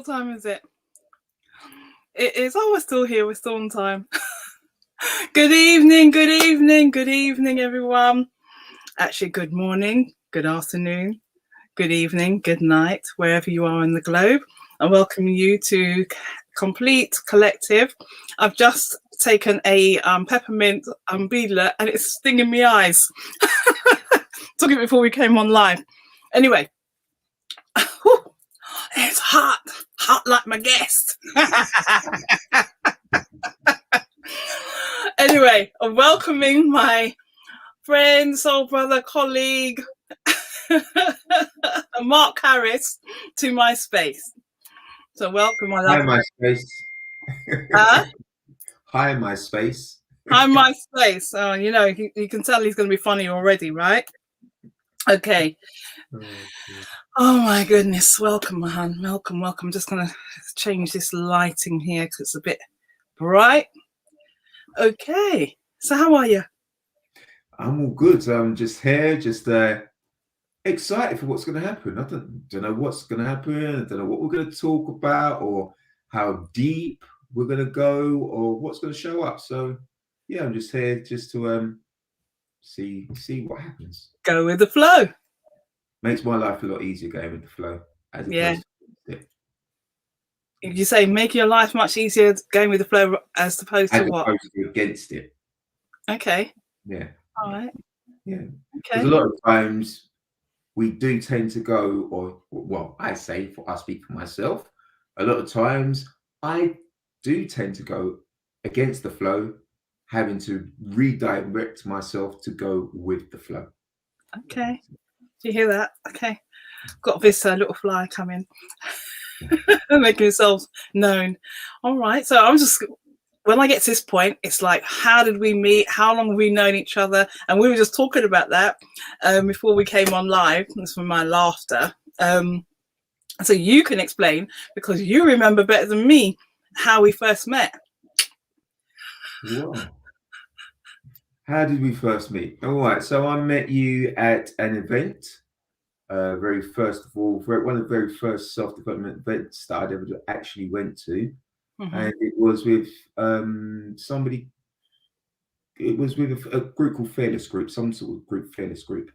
What time is it? It is. Oh, we're still here. We're still on time. Good evening, everyone. Actually, good morning, good afternoon, good evening, good night, wherever you are in the globe. I welcome you to Complete Collective. I've just taken a peppermint beadlet and it's stinging my eyes. Took it before we came on live. Anyway, it's hot like my guest. Anyway, I'm welcoming my friend, soul brother, colleague, Mark Harris, to my space. So welcome, my love. Hi, my space. Hi, my space. Hi, my space. You know, you can tell he's going to be funny already, right? Okay. Oh my goodness. Welcome, man. Welcome. I'm just going to change this lighting here because it's a bit bright. Okay. So how are you? I'm all good. I'm just here, just excited for what's going to happen. I don't know what's going to happen. I don't know what we're going to talk about or how deep we're going to go or what's going to show up. So yeah, I'm just here just to see what happens. Go with the flow. Makes my life a lot easier going with the flow. As opposed to If you say make your life much easier going with the flow as opposed to what? Against it. Okay. Yeah. All right. Yeah. Okay. Because a lot of times we do tend to go, or well, I speak for myself. A lot of times I do tend to go against the flow, having to redirect myself to go with the flow. Okay. Do you hear that? Okay. Got this little fly coming, making himself known. All right. So I'm just, when I get to this point, it's like, how did we meet? How long have we known each other? And we were just talking about that before we came on live. That's from my laughter. So you can explain, because you remember better than me, how we first met. Wow. How did we first meet? All right. So I met you at an event. Very first of all, one of the very first self-development events that I'd ever actually went to. Mm-hmm. And it was with somebody. It was with a group called Fearless Group, some sort of group, Fearless Group,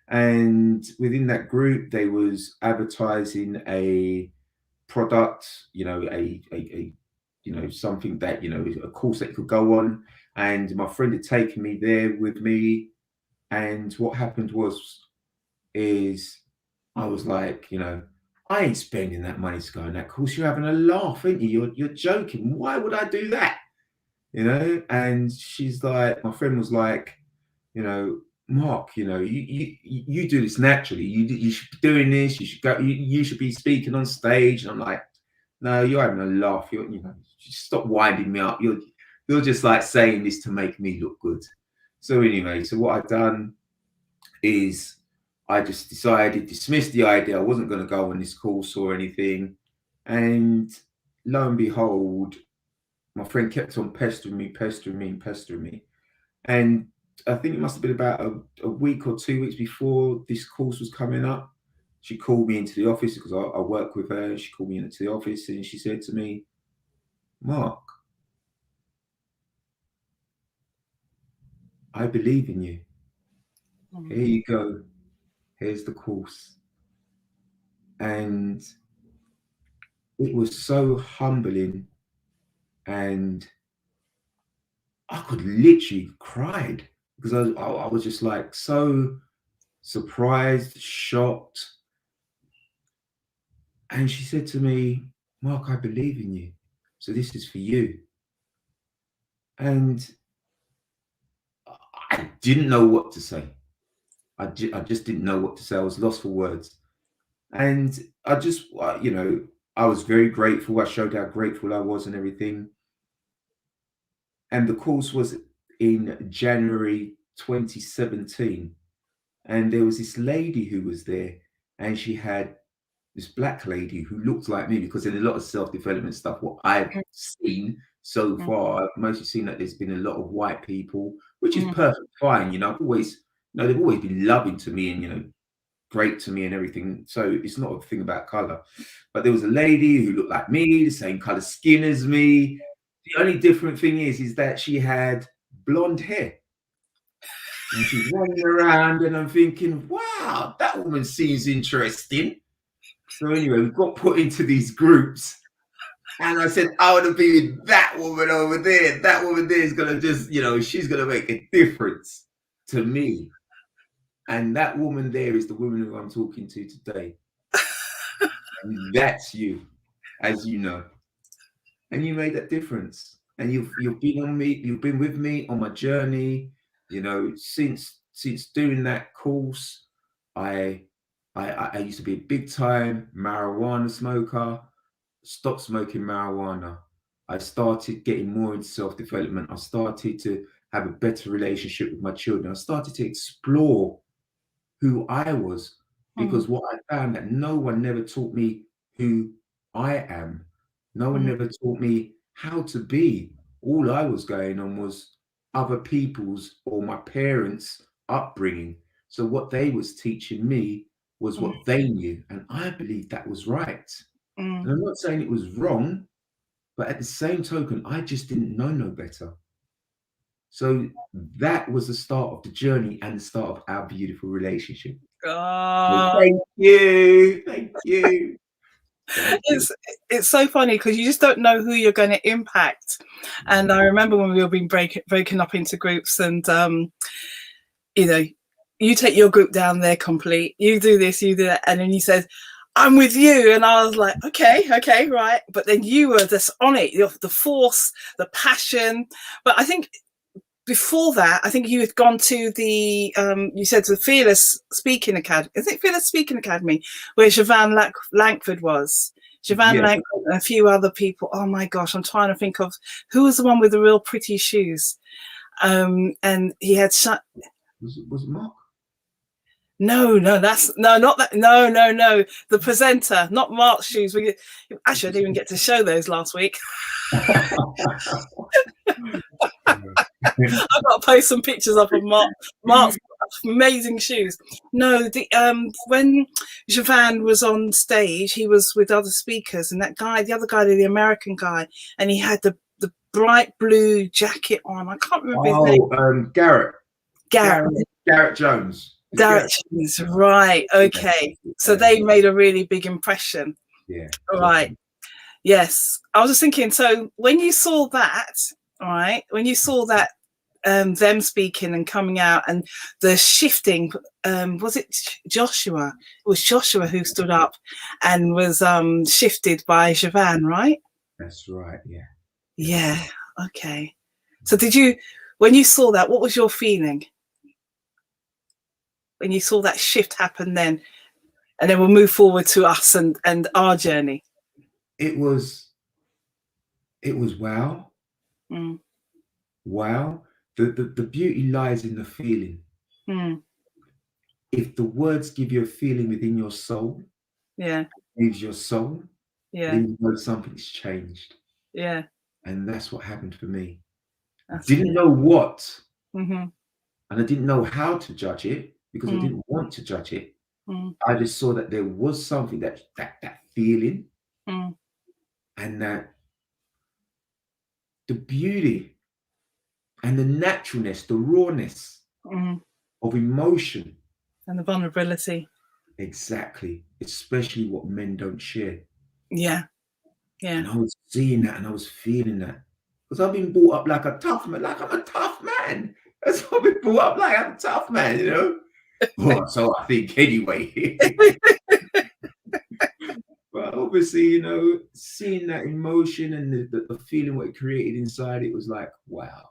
and within that group, they was advertising a product, something that a course that you could go on. And my friend had taken me there with me, and what happened is I was like, I ain't spending that money to go on that course. You're having a laugh, ain't you? You're joking. Why would I do that? And she's like, my friend was like, Mark, you do this naturally. You should be doing this. You should go. You should be speaking on stage. And I'm like, no, you're having a laugh. Just stop winding me up. You're just like saying this to make me look good. So anyway, so what I've done is I just dismissed the idea. I wasn't going to go on this course or anything. And lo and behold, my friend kept on pestering me. And I think it must have been about a week or 2 weeks before this course was coming up. She called me into the office because I work with her. She called me into the office and she said to me, Mark, I believe in you. Here you go. Here's the course. And it was so humbling, and I could literally cried because I was just like so surprised, shocked. And she said to me, Mark, I believe in you. So this is for you. And I didn't know what to say. I just didn't know what to say. I was lost for words. And I just, I was very grateful. I showed how grateful I was and everything. And the course was in January 2017. And there was this lady who was there, and she had this black lady who looked like me, because in a lot of self-development stuff, what I've seen so far, I've mostly seen that there's been a lot of white people, which is perfect, fine. I've always, they've always been loving to me and, great to me and everything. So it's not a thing about color. But there was a lady who looked like me, the same color skin as me. The only different thing is that she had blonde hair. And she's running around, and I'm thinking, wow, that woman seems interesting. So anyway, we got put into these groups, and I said, I want to be with that woman over there. That woman there is gonna just, she's gonna make a difference to me. And that woman there is the woman who I'm talking to today. And that's you, as you know. And you made that difference. And you've been with me on my journey, since doing that course. I used to be a big time marijuana smoker, stopped smoking marijuana. I started getting more into self-development. I started to have a better relationship with my children. I started to explore who I was, because what I found that no one never taught me who I am. No one never taught me how to be. All I was going on was other people's or my parents' upbringing. So what they was teaching me was what they knew, and I believed that was right. And I'm not saying it was wrong, but at the same token, I just didn't know no better. So that was the start of the journey and the start of our beautiful relationship. Thank you. Thank you. It's so funny because you just don't know who you're going to impact. And I remember when we were being broken up into groups, and you take your group down there, Complete, you do this, you do that, and then you said, I'm with you, and I was like, okay, right. But then you were just on it, the force, the passion. But I think before that, I think you had gone to the, you said the Fearless Speaking Academy. Is it Fearless Speaking Academy, where Siobhan Langford was? Siobhan Langford and a few other people. Oh my gosh, I'm trying to think of who was the one with the real pretty shoes. And he had was it Mark? No, that's not that. No. The presenter, not Mark's shoes. Actually, I didn't even get to show those last week. I've got to post some pictures up of Mark's amazing shoes. No, when Javan was on stage, he was with other speakers, and the other guy, the American guy, and he had the bright blue jacket on. I can't remember his name. Garrett Jones. Directions, right? Okay, so they made a really big impression. Yeah. All right. Yes, I was just thinking. So when you saw that, all right, when you saw that, them speaking and coming out and the shifting, was it Joshua? It was Joshua who stood up and was shifted by Javan, right? That's right. Yeah. Yeah. Okay. So when you saw that, what was your feeling? When you saw that shift happen then, and then we'll move forward to us and our journey. It was wow. Wow. The beauty lies in the feeling. If the words give you a feeling within your soul, leaves your soul, then you know something's changed. Yeah. And that's what happened for me. I didn't know what, and I didn't know how to judge it, because I didn't want to judge it. I just saw that there was something, that feeling, and that the beauty and the naturalness, the rawness of emotion. And the vulnerability. Exactly. Especially what men don't share. Yeah. Yeah. And I was seeing that and I was feeling that. Because I've been brought up like a tough man, like I'm a tough man. That's what I've been brought up like, I'm a tough man, you know? Well, so I think anyway. But obviously, seeing that emotion and the feeling what it created inside, it was like, wow.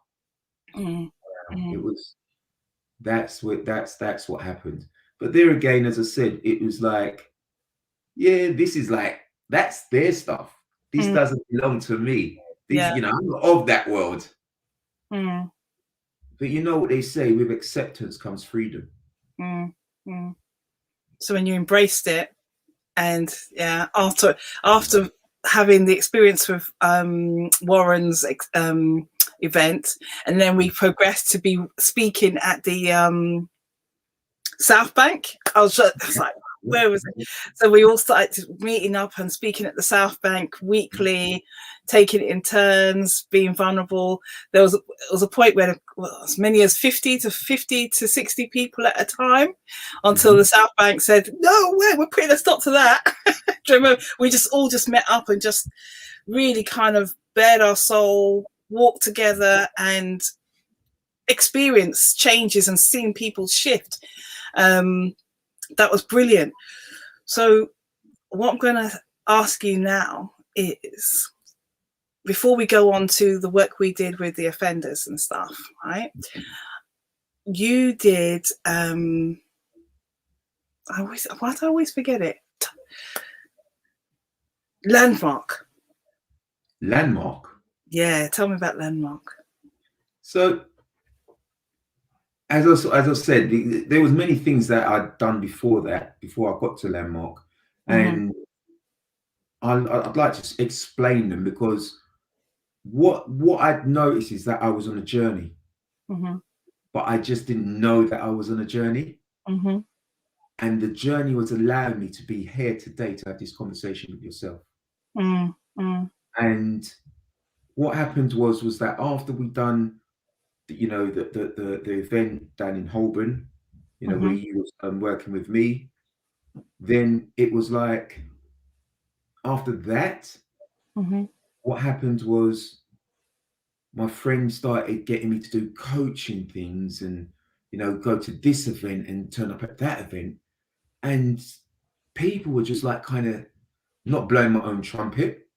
It was, that's what happened. But there again, as I said, it was like, yeah, this is like, that's their stuff. This doesn't belong to me. I'm not of that world. But you know what they say, with acceptance comes freedom. So when you embraced it, and after having the experience with Warren's event, and then we progressed to be speaking at the South Bank. I was like, where was it? So we all started meeting up and speaking at the South Bank weekly, taking it in turns, being vulnerable. There was a point where as many as 50 to 60 people at a time, until the South Bank said, no, we're putting a stop to that. Do you remember? We just all just met up and just really kind of bared our soul, walked together and experience changes and seeing people shift. That was brilliant. So what I'm going to ask you now is, before we go on to the work we did with the offenders and stuff, right? You did, why do I always forget it? Landmark. Landmark. Yeah, tell me about Landmark. So, as I said, there was many things that I'd done before that, before I got to Landmark, and I'd like to explain them, because what I'd noticed is that I was on a journey, but I just didn't know that I was on a journey, and the journey was allowing me to be here today to have this conversation with yourself. And what happened was that after we'd done, you know, the event down in Holborn, you know, where you was working with me, then it was like, after that, what happened was my friend started getting me to do coaching things, and, you know, go to this event and turn up at that event, and people were just like kind of not blowing my own trumpet,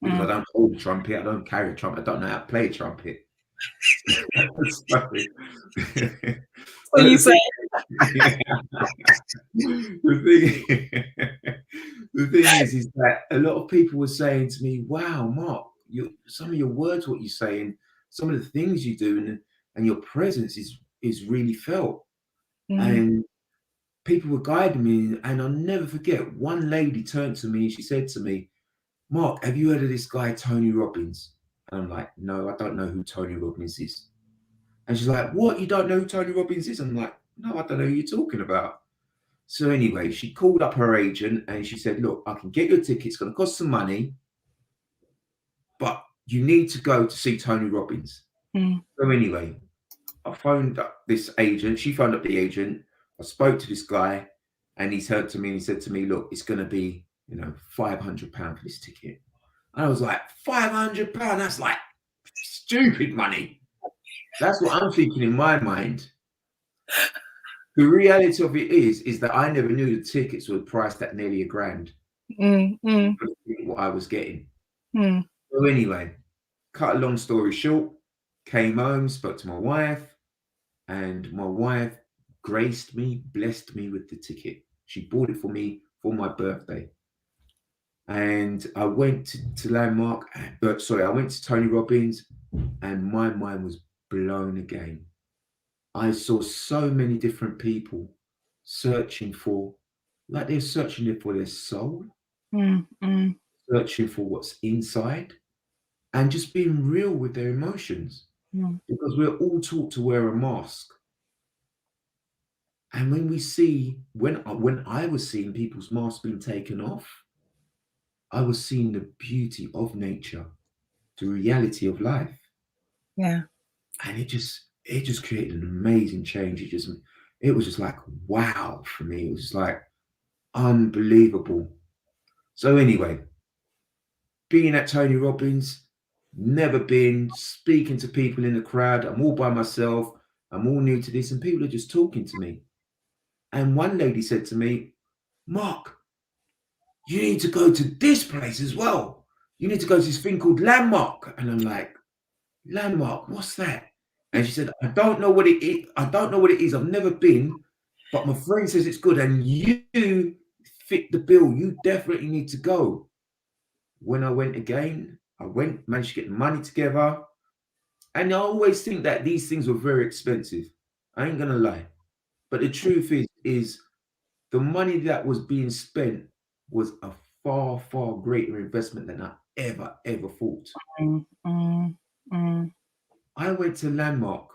because I don't hold a trumpet, I don't carry a trumpet, I don't know how to play a trumpet. What you say? The thing is that a lot of people were saying to me, wow, Mark, some of your words, what you say, and some of the things you do, and your presence is really felt. And people were guiding me, and I'll never forget, one lady turned to me and she said to me, Mark, have you heard of this guy, Tony Robbins? And I'm like, no, I don't know who Tony Robbins is. And she's like, what, you don't know who Tony Robbins is? I'm like, no, I don't know who you're talking about. So anyway, she called up her agent and she said, look, I can get your ticket. It's going to cost some money, but you need to go to see Tony Robbins. So anyway, I phoned up this agent. She phoned up the agent. I spoke to this guy, and he turned to me and he said to me, look, it's going to be, you know, £500 for this ticket. And I was like, £500? That's like stupid money. That's what I'm thinking in my mind. The reality of it is that I never knew the tickets were priced at nearly £1,000. What I was getting. So anyway, cut a long story short, came home, spoke to my wife, and my wife graced me, blessed me with the ticket. She bought it for me for my birthday. And I went to Landmark, I went to Tony Robbins, and my mind was blown again. I saw so many different people searching for, like they're searching for their soul, searching for what's inside, and just being real with their emotions. Because we're all taught to wear a mask. And when we see, when I was seeing people's masks being taken off, I was seeing the beauty of nature, the reality of life. Yeah. And it just created an amazing change. It was just like, wow, for me. It was just like unbelievable. So anyway, being at Tony Robbins, never been, speaking to people in the crowd. I'm all by myself. I'm all new to this, and people are just talking to me. And one lady said to me, Mark, you need to go to this place as well. You need to go to this thing called Landmark. And I'm like, Landmark, what's that? And she said, I don't know what it is. I don't know what it is. I've never been, but my friend says it's good, and you fit the bill. You definitely need to go. When I went again, managed to get the money together. And I always think that these things were very expensive. I ain't gonna lie. But the truth is the money that was being spent was a far, far greater investment than I ever thought. I went to Landmark,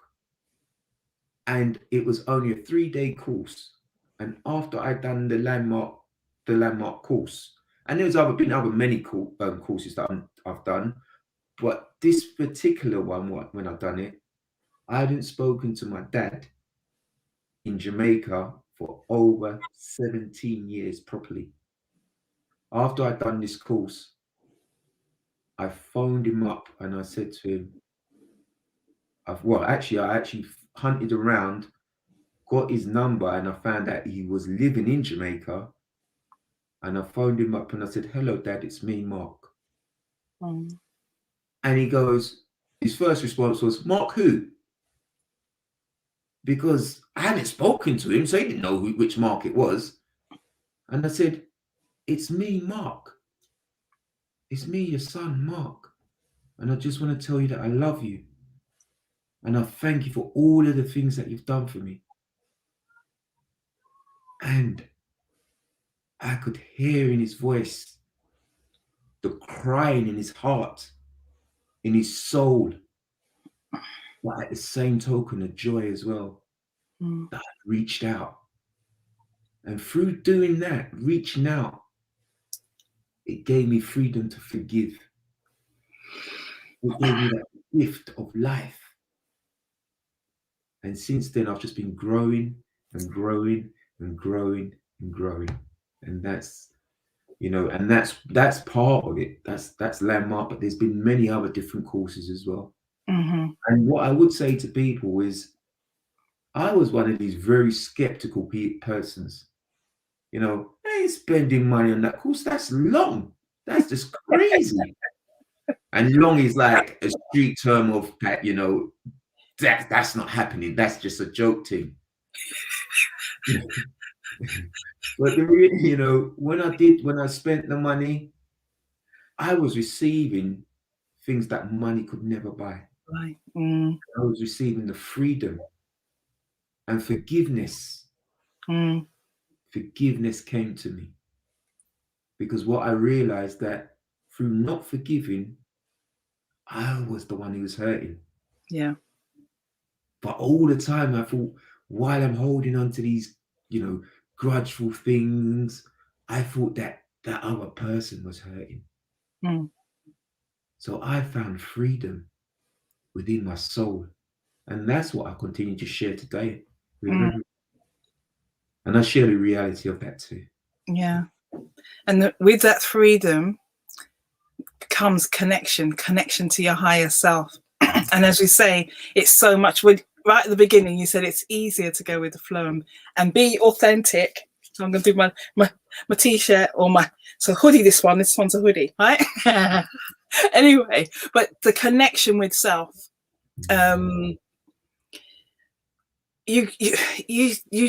and it was only a 3-day course. And after I'd done the landmark course, and there's been other many courses that I've done, but this particular one, when I've done it, I hadn't spoken to my dad in Jamaica for over 17 years properly. After I'd done this course, I phoned him up and I said to him, I actually hunted around, got his number, and I found out he was living in Jamaica. And I phoned him up and I said, "Hello, Dad, it's me, Mark." Mm. And his first response was, "Mark who?" Because I hadn't spoken to him, so he didn't know which Mark it was. And I said, "It's me, Mark. It's me, your son, Mark. And I just want to tell you that I love you. And I thank you for all of the things that you've done for me." And I could hear in his voice the crying in his heart, in his soul, but at the same token, a joy as well. That I reached out. And through doing that, reaching out, it gave me freedom to forgive. It gave me that gift of life. And since then, I've just been growing and growing and growing and growing. And that's, and that's part of it. That's landmark, but there's been many other different courses as well. Mm-hmm. And what I would say to people is, I was one of these very skeptical persons. I ain't spending money on that course. That's long. That's just crazy. And long is like a street term of that, that's not happening. That's just a joke thing. But when I spent the money, I was receiving things that money could never buy. Right. I was receiving the freedom and forgiveness. Forgiveness came to me. Because what I realized that through not forgiving, I was the one who was hurting. Yeah. But all the time I thought, while I'm holding on to these, grudgeful things, I thought that that other person was hurting. So I found freedom within my soul. And that's what I continue to share today with everyone. And I share the reality of that too. Yeah. And with that freedom comes connection to your higher self. And as we say, it's so much right at the beginning, you said it's easier to go with the flow and be authentic. So I'm going to do my t-shirt or hoodie. This one's a hoodie, right? Anyway, but the connection with self, you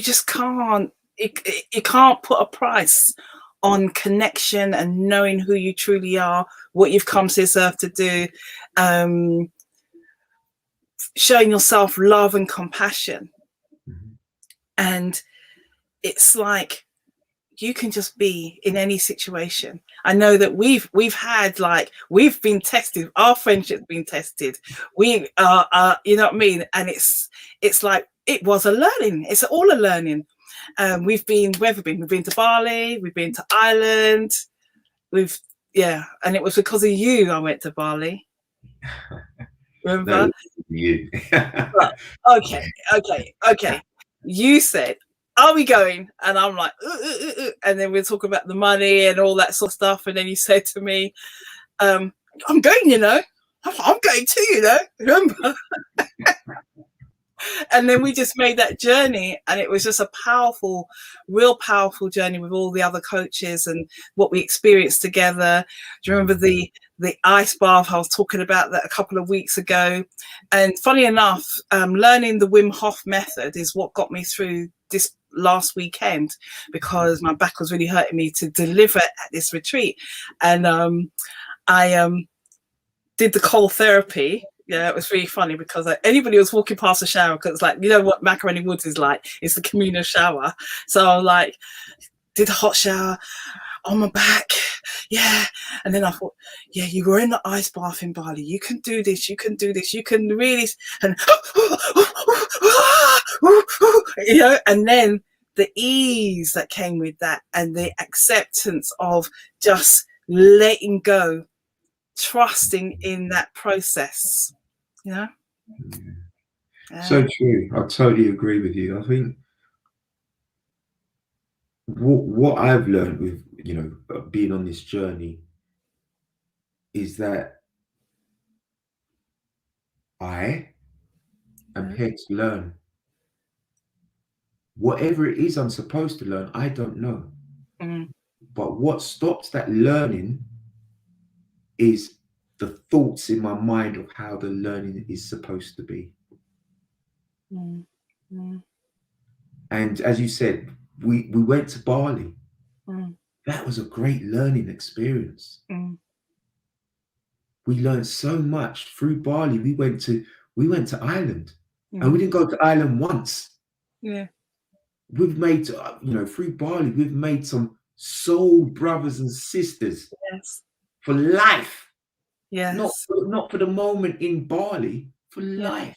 just can't, you can't put a price on connection and knowing who you truly are, what you've come to this earth to do, showing yourself love and compassion. And it's like you can just be in any situation. I know that we've been tested. Our friendship's been tested. We are, you know what I mean? And it's like it was a learning. It's all a learning. We've been to Bali, we've been to Ireland, and it was because of you I went to Bali. Remember? No, you. Okay. You said, "Are we going?" And I'm like, and then we're talking about the money and all that sort of stuff. And then you said to me, "I'm going, I'm going too, remember?" And then we just made that journey, and it was just a real powerful journey with all the other coaches and what we experienced together. Do you remember the ice bath? I was talking about that a couple of weeks ago. And funny enough, learning the Wim Hof method is what got me through this last weekend, because my back was really hurting me to deliver at this retreat. And I did the cold therapy. Yeah, it was really funny because anybody was walking past the shower, because like, you know what Macaroni Woods is like, it's the communal shower. So I like did the hot shower on my back. Yeah. And then I thought, yeah, you were in the ice bath in Bali. You can do this. You can really, and and then the ease that came with that, and the acceptance of just letting go, trusting in that process, you know. So true. I totally agree with you. I think what I've learned with, being on this journey is that I am here to learn. Whatever it is I'm supposed to learn, I don't know. Mm, But what stops that learning is the thoughts in my mind of how the learning is supposed to be. mm, mm, And as you said, we went to Bali. mm, That was a great learning experience. mm, We learned so much through Bali. We went to Ireland, and we mm. didn't go to Ireland once. Yeah. We've made, through Bali, we've made some soul brothers and sisters Yes. for life. Not Yes. not for the moment in Bali, for Yeah. life.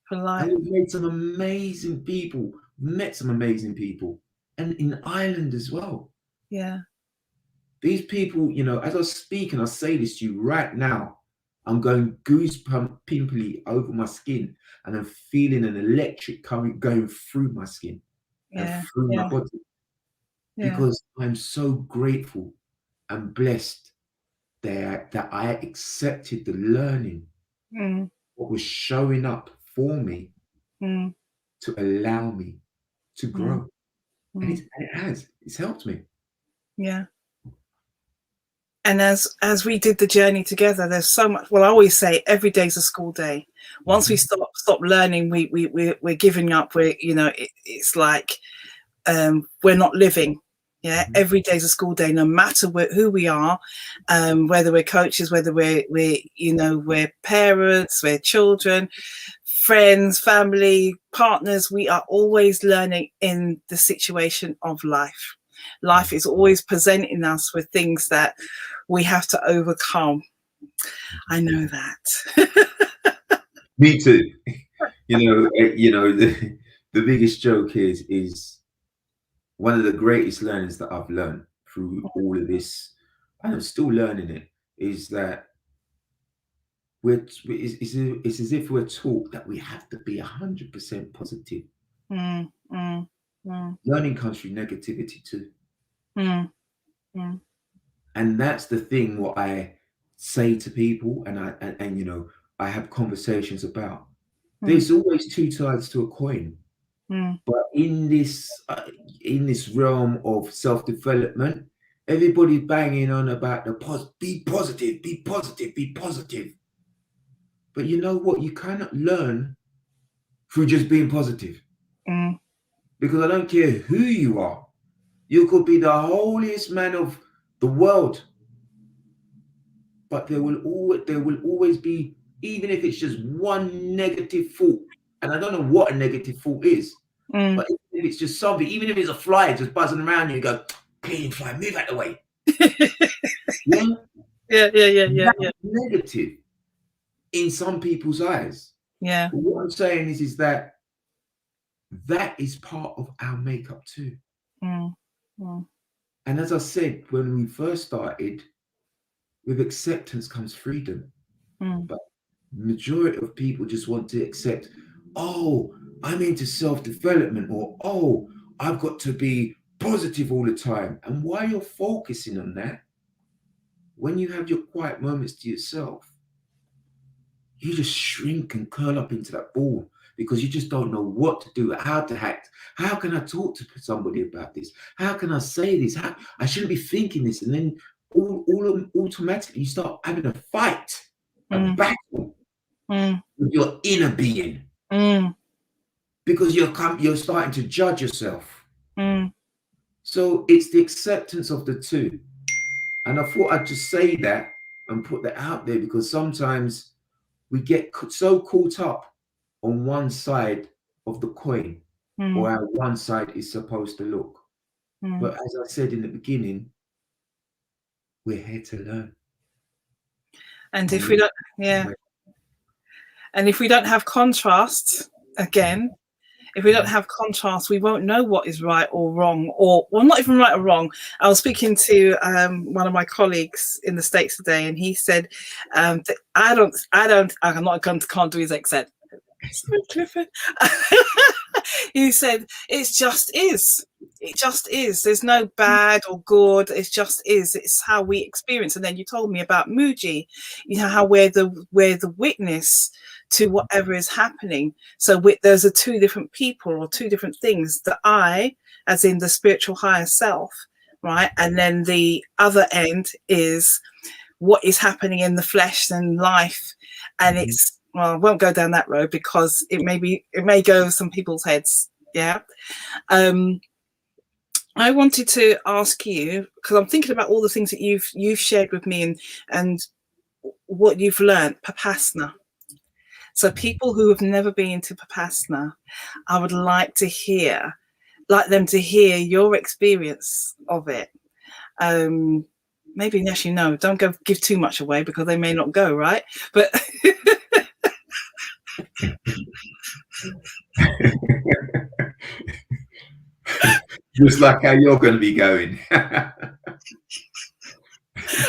For And life. we've made some amazing people, met some amazing people, and in Ireland as well. Yeah. These people, as I speak and I say this to you right now, I'm going pimply over my skin, and I'm feeling an electric current going through my skin and Yeah. through my Yeah. body, Yeah. because I'm so grateful and blessed that I accepted the learning, Mm, what was showing up for me mm, to allow me to mm, grow. And mm. it's helped me. Yeah. And as we did the journey together, there's so much. Well, I always say every day's a school day. Once we stop learning, we're giving up. It's like we're not living. Yeah, every day's a school day, no matter who we are, whether we're coaches, whether we're parents, we're children, friends, family, partners. We are always learning in the situation of life. Life is always presenting us with things that we have to overcome. I know that. Me too. The biggest joke is one of the greatest learnings that I've learned through all of this, and I'm still learning it, is that it's as if we're taught that we have to be 100% positive. Mm, mm, mm, Learning comes through negativity too. mm, mm, And that's the thing what I say to people, and I have conversations about. mm, There's always two sides to a coin. mm, But in this realm of self-development, everybody's banging on about be positive, be positive, be positive. But you know what? You cannot learn through just being positive. mm, Because I don't care who you are. You could be the holiest man of the world. But there will always be, even if it's just one negative thought. And I don't know what a negative thought is. mm. But if it's just something, even if it's a fly just buzzing around you go, clean fly, move out the way. Yeah? Yeah. That's negative in some people's eyes. Yeah. But what I'm saying is that is part of our makeup too. Mm, mm, And as I said, when we first started, with acceptance comes freedom. mm, But majority of people just want to accept, oh, I'm into self-development, or oh, I've got to be positive all the time. And while you're focusing on that, when you have your quiet moments to yourself, you just shrink and curl up into that ball because you just don't know what to do, how to act. How can I talk to somebody about this? How can I say this? I shouldn't be thinking this. And then automatically you start having a fight, a mm, battle mm, with your inner being, mm, because you're starting to judge yourself. mm, So it's the acceptance of the two. And I thought I'd just say that and put that out there, because sometimes we get so caught up on one side of the coin, mm, or how one side is supposed to look. mm. But as I said in the beginning, we're here to learn. And And if we don't, have contrast again, If we don't have contrast, we won't know what is right or wrong, or well, not even right or wrong. I was speaking to one of my colleagues in the States today, and he said, that I'm not going to can't do his accent. Sorry, Clifford. He said, "It just is. It just is. There's no bad or good. It just is. It's how we experience." And then you told me about Muji, you know, how we're the witness to whatever is happening. So those are two different people or two different things. The I, as in the spiritual higher self, right, and then the other end is what is happening in the flesh and life, and it's, well, I won't go down that road because it may go over some people's heads. Yeah. I wanted to ask you, because I'm thinking about all the things that you've shared with me, and what you've learned, Vipassana. So people who have never been to Vipassana, I would like them to hear your experience of it. Maybe, yes, don't give too much away because they may not go, right? But just like how you're going to be going.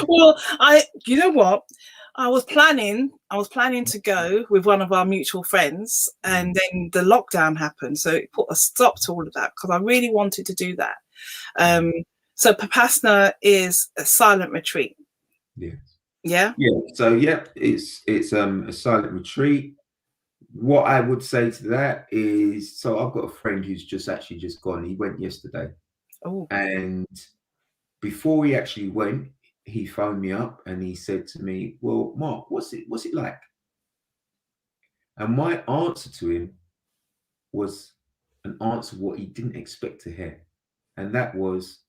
well, you know what? I was planning to go with one of our mutual friends, and then the lockdown happened, so it put a stop to all of that because I really wanted to do that. So Vipassana is a silent retreat. Yeah. Yeah. Yeah. So yeah, it's a silent retreat. What I would say to that is, so I've got a friend who's just gone. He went yesterday. Oh. And before he actually went, he phoned me up and he said to me, "Well, Mark, what's it like?" And my answer to him was an answer what he didn't expect to hear. And that was,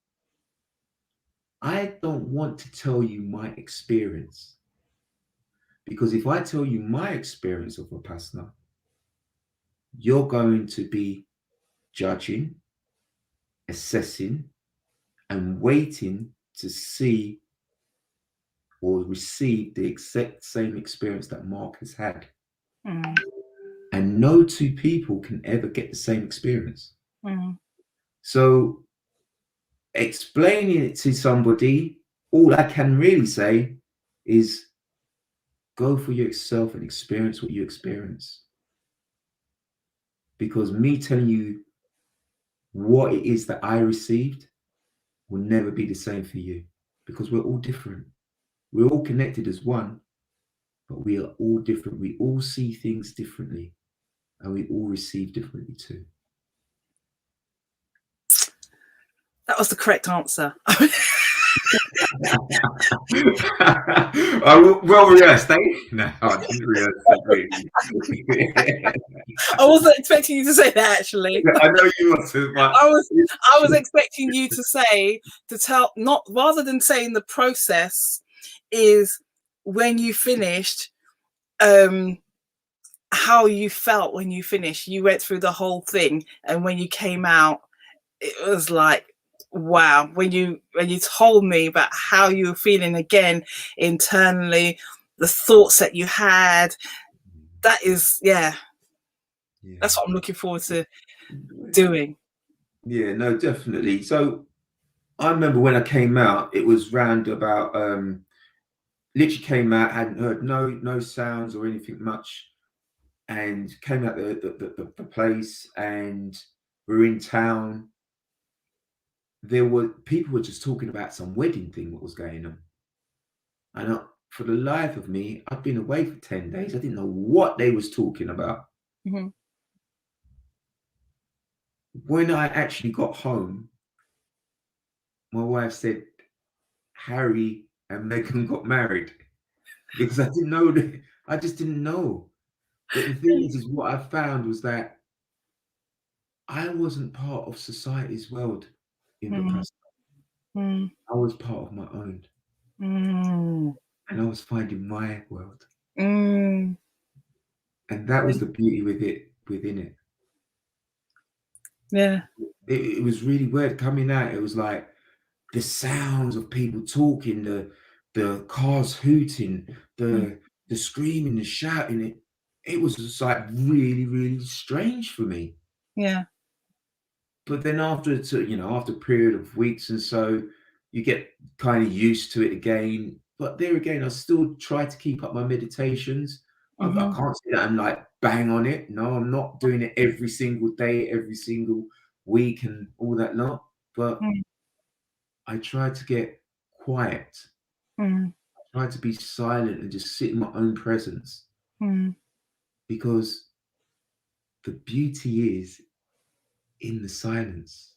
I don't want to tell you my experience. Because if I tell you my experience of Vipassana, you're going to be judging, assessing, and waiting to see or receive the exact same experience that Mark has had. And no two people can ever get the same experience. So explaining it to somebody, all I can really say is go for yourself and experience what you experience. Because me telling you what it is that I received will never be the same for you, because we're all different. We're all connected as one, but we are all different. We all see things differently, and we all receive differently too. That was the correct answer. Well rehearsed, eh? No, I didn't rehearse that really. I wasn't expecting you to say that, actually. I know you wasn't, but I was expecting you to tell, not rather than saying the process is when you finished, how you felt when you finished. You went through the whole thing, and when you came out, it was like, wow. When you told me about how you were feeling again internally, the thoughts that you had, that is, yeah. That's what I'm looking forward to doing. Yeah, no, definitely. So I remember when I came out, it was round about literally came out, hadn't heard no sounds or anything much, and came out the place, and we're in town. People were just talking about some wedding thing that was going on. And for the life of me, I've been away for 10 days. I didn't know what they was talking about. When I actually got home, my wife said, Harry and Meghan got married, because I didn't know that. I just didn't know. But the thing is what I found was that I wasn't part of society's world in the past. I was part of my own. And I was finding my world. And that was the beauty within it. Yeah. It was really weird coming out. It was like the sounds of people talking, the cars hooting, the screaming, the shouting. It was just like really, really strange for me. Yeah. But then after after a period of weeks and so, you get kind of used to it again. But there again, I still try to keep up my meditations. I Mhm. can't say that I'm like bang on it. No, I'm not doing it every single day, every single week, and all that lot. But Mm. I try to get quiet. Mm. I try to be silent and just sit in my own presence Mm. because the beauty is in the silence.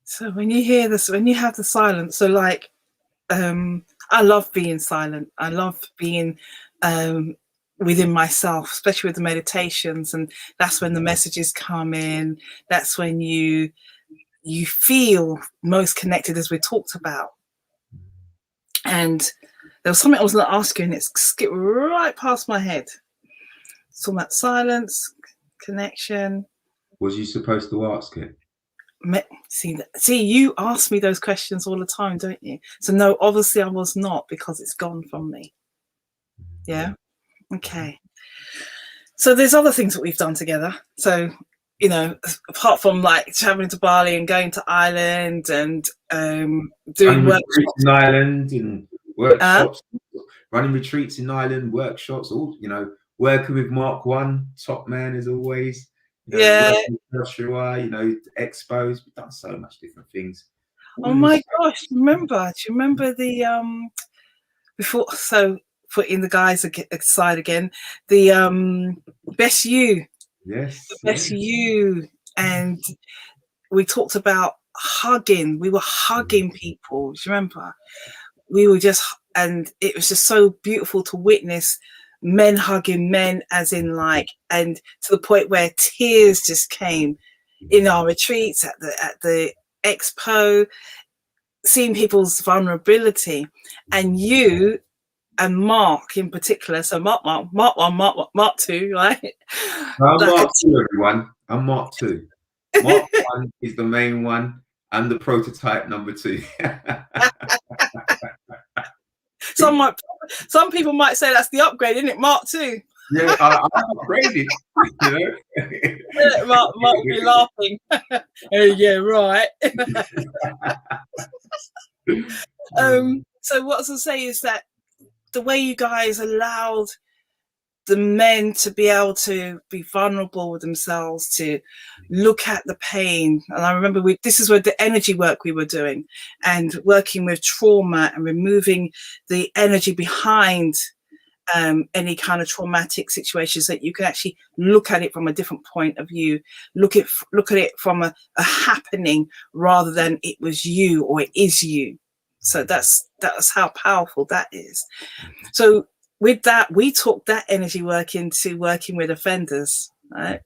So when you hear this, when you have the silence, so like, I love being silent. I love being um, within myself, especially with the meditations, and that's when the messages come in. That's when you feel most connected, as we talked about. And there was something I was going to ask you, and it skipped right past my head. It's all about silence, connection. Was you supposed to ask it? See, you ask me those questions all the time, don't you? So no, obviously I was not, because it's gone from me. Yeah. Okay. So there's other things that we've done together. So, apart from like traveling to Bali and going to Ireland and doing Running retreats workshops. in Ireland and workshops, running retreats in Ireland, workshops, all working with Mark One, top man as always. Yeah. Working with Joshua, expos. We've done so much different things. Oh All in my this gosh! Do you remember the before? So putting the guys aside again, the best you, the Yes, best yeah. you, and we talked about hugging. We were hugging people. Do you remember? We were just, and it was just so beautiful to witness men hugging men, as in like, and to the point where tears just came in our retreats at the expo, seeing people's vulnerability, and you and Mark in particular. So Mark one, Mark two, right? I'm Like, Mark Two, everyone. I'm Mark Two. Mark One is the main one. I'm the prototype number 2. some people might say that's the upgrade, isn't it? Mark two. Yeah, I'm upgraded. Mark will be laughing. Yeah, right. So what I was going to say is that the way you guys allowed the men to be able to be vulnerable with themselves, to look at the pain. And I remember this is where the energy work we were doing, and working with trauma and removing the energy behind any kind of traumatic situations, that you can actually look at it from a different point of view, look at it from a happening, rather than it was you or it is you. So that's how powerful that is. So with that, we took that energy work into working with offenders, right?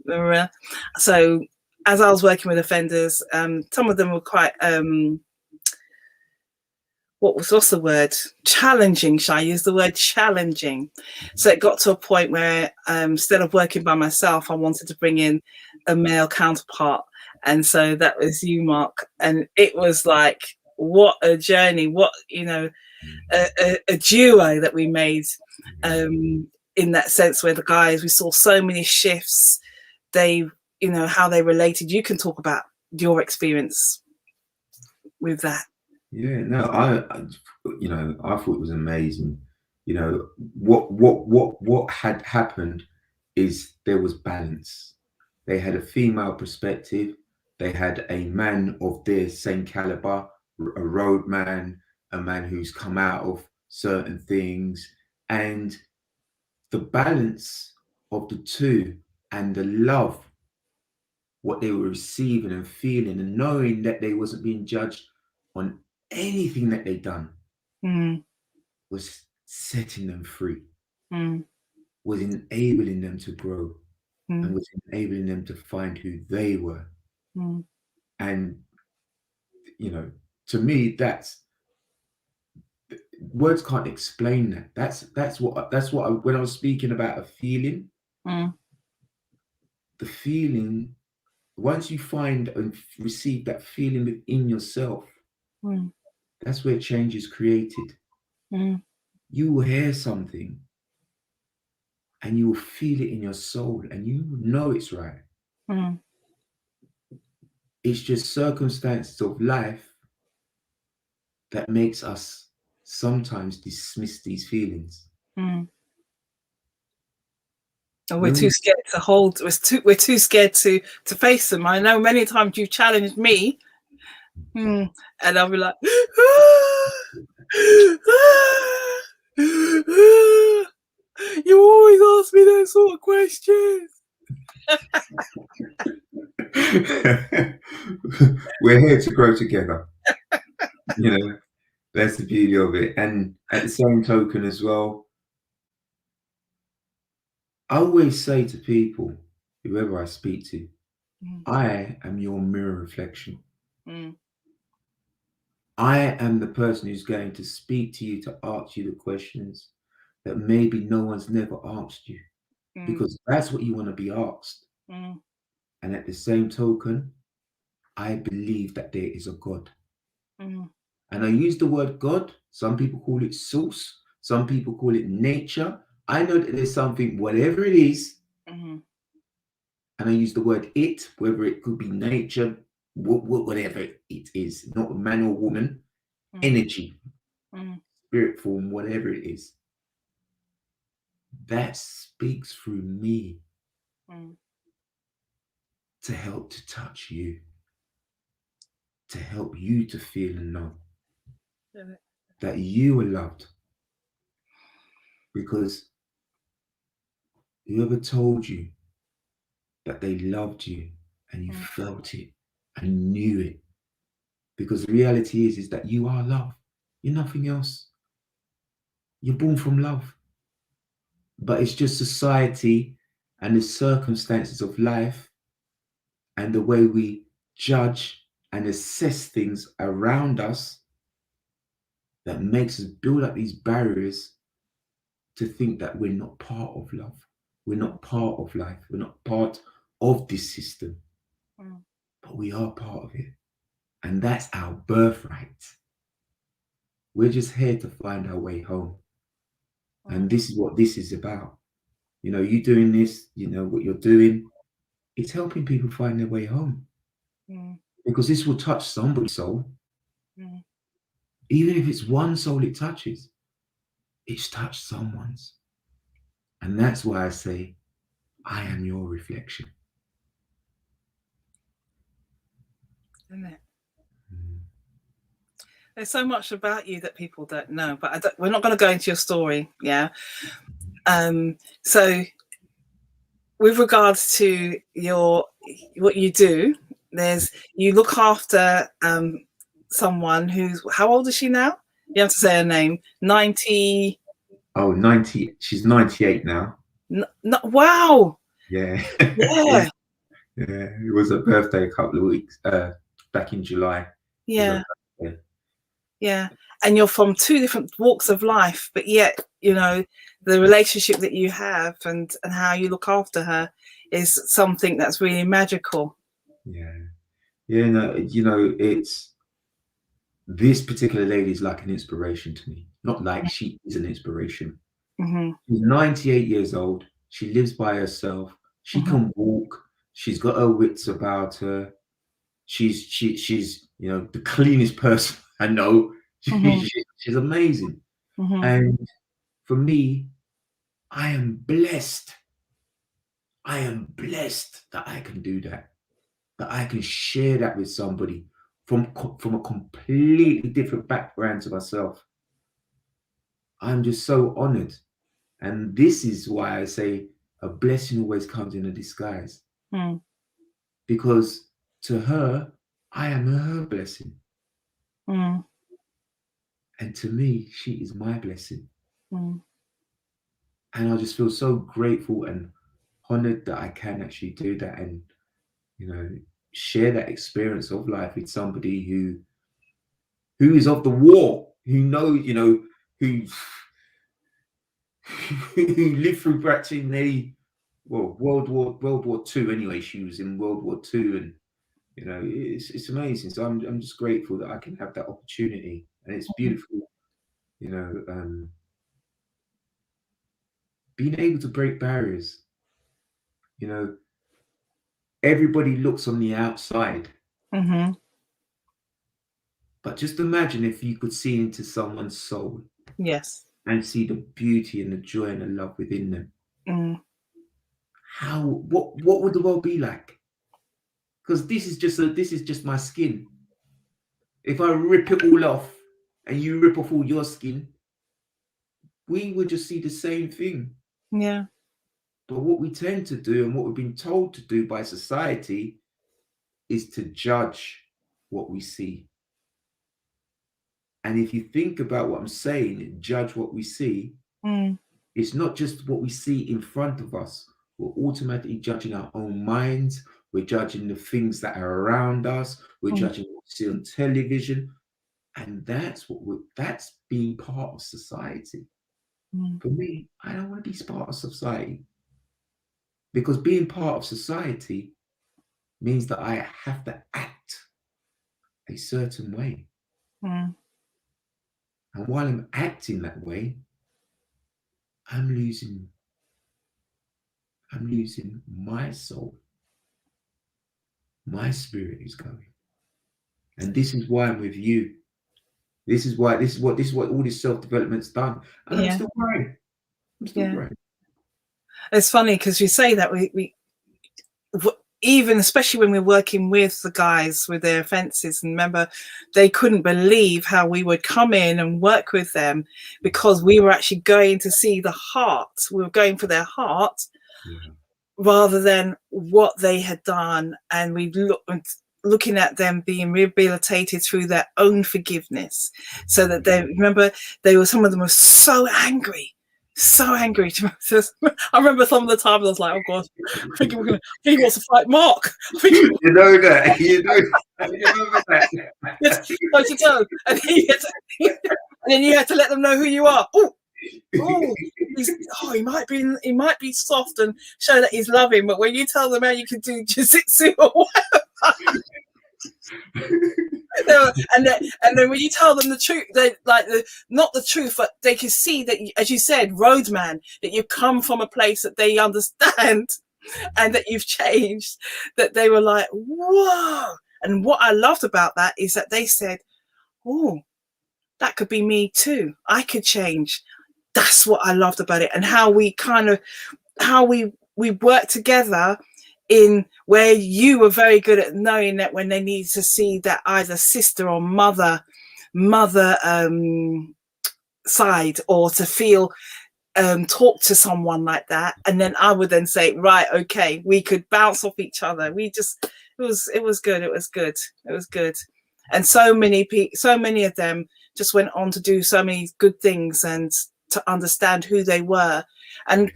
So as I was working with offenders, some of them were quite what's the word? Challenging. Shall I use the word challenging? So it got to a point where instead of working by myself, I wanted to bring in a male counterpart. And so that was you, Mark. And it was like, what a journey, a duo that we made, in that sense, where the guys, we saw so many shifts. They, how they related. You can talk about your experience with that. Yeah, no, I thought it was amazing. What had happened is there was balance. They had a female perspective. They had a man of their same caliber, a road man, a man who's come out of certain things, and the balance of the two and the love, what they were receiving and feeling, and knowing that they wasn't being judged on anything that they done, Mm, was setting them free, mm, was enabling them to grow, and mm, was enabling them to find who they were. mm, And to me, that's words can't explain that. When I was speaking about a feeling, mm, the feeling, once you find and receive that feeling within yourself, mm, that's where change is created. mm, You will hear something and you will feel it in your soul, and you know it's right. Mm. It's just circumstances of life that makes us sometimes dismiss these feelings. Mm. And we're When too we, scared to hold. We're too scared to face them. I know many times you've challenged me, and I'll be like, you always ask me those sort of questions. we're here to grow together. You know, that's the beauty of it. And at the same token as well, I always say to people, whoever I speak to, Mm, I am your mirror reflection. mm, I am the person who's going to speak to you to ask you the questions that maybe no one's never asked you, mm, because that's what you want to be asked. mm, And at the same token, I believe that there is a God. mm, And I use the word God. Some people call it source, some people call it nature. I know that there's something, whatever it is, mm, and I use the word it, whether it could be nature, whatever it is, not man or woman, mm, energy, mm, spirit form, whatever it is, that speaks through me mm. to help to touch you, to help you to feel and know that you are loved. Because whoever told you that they loved you and you Mm, felt it and knew it, because the reality is that you are love. You're nothing else. You're born from love. But it's just society and the circumstances of life and the way we judge and assess things around us that makes us build up these barriers to think that we're not part of love. We're mm, not part of life. We're not part of this system, mm, but we are part of it. And that's our birthright. We're just here to find our way home. And mm, this is what this is about. You know, you doing this, you know, what you're doing, it's helping people find their way home, mm, because this will touch somebody's soul. mm. Even if it's one soul it touches, it's touched someone's. And that's why I say, I am your reflection. Isn't it? Mm. There's so much about you that people don't know, but we're not going to go into your story. Yeah. So with regards to what you do, you look after someone who's, how old is she now? You have to say her name. 90. Oh, 90, she's 98 now. Wow. Yeah. Yeah. Yeah, it was her birthday a couple of weeks back in July. Was her Yeah. birthday. Yeah. And you're from two different walks of life, but yet, the relationship that you have and how you look after her is something that's really magical. Yeah. Yeah, no, you know, it's this particular lady is like an inspiration to me. Not like she is an inspiration. Mm-hmm. She's 98 years old. She lives by herself. She Mm-hmm. can walk. She's got her wits about her. She's the cleanest person I know. Mm-hmm. She's amazing. Mm-hmm. And for me, I am blessed. I am blessed that I can do that. That I can share that with somebody from a completely different background to myself. I'm just so honored. And this is why I say a blessing always comes in a disguise. Mm-hmm. Because to her, I am her blessing. Mm-hmm. And to me, she is my blessing. Mm-hmm. And I just feel so grateful and honored that I can actually do that and, you know, share that experience of life with somebody who is of the war, who knows, who who lived through practically, well, World War Two. Anyway, she was in World War Two, and it's amazing. So I'm just grateful that I can have that opportunity, and it's beautiful, you know, being able to break barriers. You know, everybody looks on the outside, Mm-hmm. but just imagine if you could see into someone's soul Yes. and see the beauty and the joy and the love within them. Mm. What would the world be like? Because this is just my skin. If I rip it all off and you rip off all your skin, we would just see the same thing. Yeah. But what we tend to do and what we've been told to do by society is to judge what we see. And if you think about what I'm saying, judge what we see, Mm. it's not just what we see in front of us. We're automatically judging our own minds. We're judging the things that are around us. We're Mm. judging what we see on television. And that's being part of society. Mm. For me, I don't want to be part of society. Because being part of society means that I have to act a certain way. Mm. And while I'm acting that way, I'm losing my soul. My spirit is going. And this is why I'm with you. This is what all this self-development's done. And I'm Yeah. still growing. I'm still Yeah. growing. It's funny because you say that even especially when we're working with the guys with their offences, and remember they couldn't believe how we would come in and work with them because we were actually going to see the heart. We were going for their heart. Yeah. Rather than what they had done, and we looking at them being rehabilitated through their own forgiveness, so that they remember some of them were so angry. I remember some of the times I was like, oh God, I think he wants to fight Mark. You know that. You remember that. Yes, to toe. And then you had to let them know who you are. He might be soft and show that he's loving, but when you tell them how you can do jiu-jitsu or whatever, and then when you tell them the truth, they not the truth, but they can see that, as you said, roadman, that you come from a place that they understand and that you've changed, that they were like, whoa. And what I loved about that is that they said, oh, that could be me too. I could change. That's what I loved about it, and how we work together in where you were very good at knowing that when they need to see that either sister or mother side, or to feel talk to someone like that, and then I would then say, right, okay, we could bounce off each other. It was good. And so many of them just went on to do so many good things and to understand who they were. And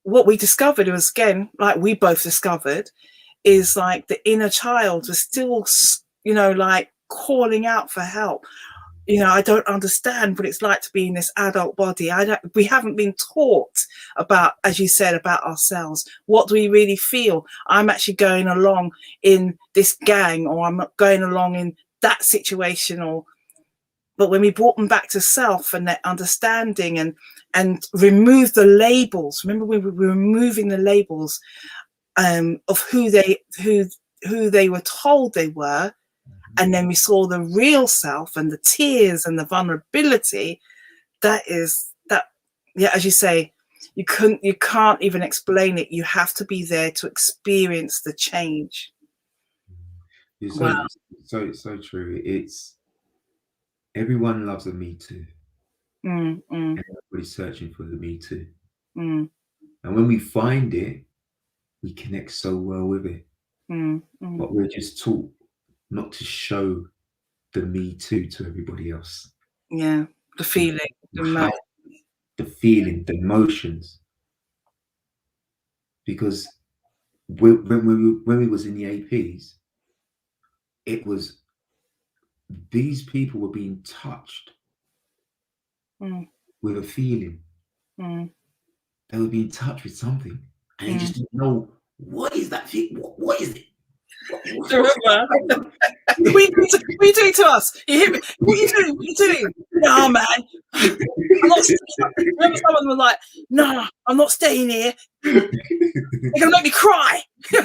what we discovered was, again, like we both discovered, is like the inner child was still, like calling out for help. I don't understand what it's like to be in this adult body. We haven't been taught about, as you said, about ourselves. What do we really feel? I'm actually going along in this gang, or I'm not going along in that situation, but when we brought them back to self and their understanding and remove the labels, remember we were removing the labels of who they were told they were. And then we saw the real self and the tears and the vulnerability. As you say, you can't even explain it. You have to be there to experience the change. It's Wow. so true. It's everyone loves a me too. And everybody's searching for the me too. And when we find it, we connect so well with it. But we're just taught not to show the me too to everybody else. Yeah, the feeling, the feeling, the emotions. Because when we was in the APs, it was these people were being touched with a feeling. They were being touched with something, and they just didn't know what is that thing. What is it? What are you doing to us? You hit me. What are you doing? What are you doing? No, man. I'm not staying. Remember, someone was like, "No, I'm not staying here. They're gonna make me cry." Yeah,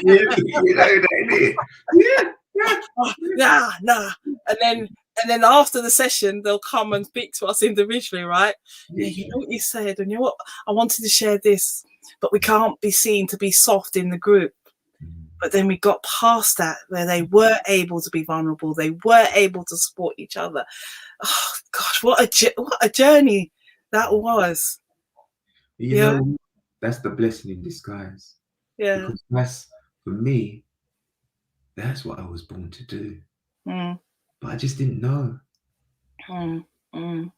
you know that, yeah, yeah. Oh, nah. And then after the session, they'll come and speak to us individually, right? Yeah, you know what you said, and you know what? I wanted to share this, but we can't be seen to be soft in the group. But then we got past that, where they were able to be vulnerable. They were able to support each other. Oh gosh, what a journey that was. You know, that's the blessing in disguise. Yeah. Because that's, for me, that's what I was born to do. Mm. But I just didn't know. Mm.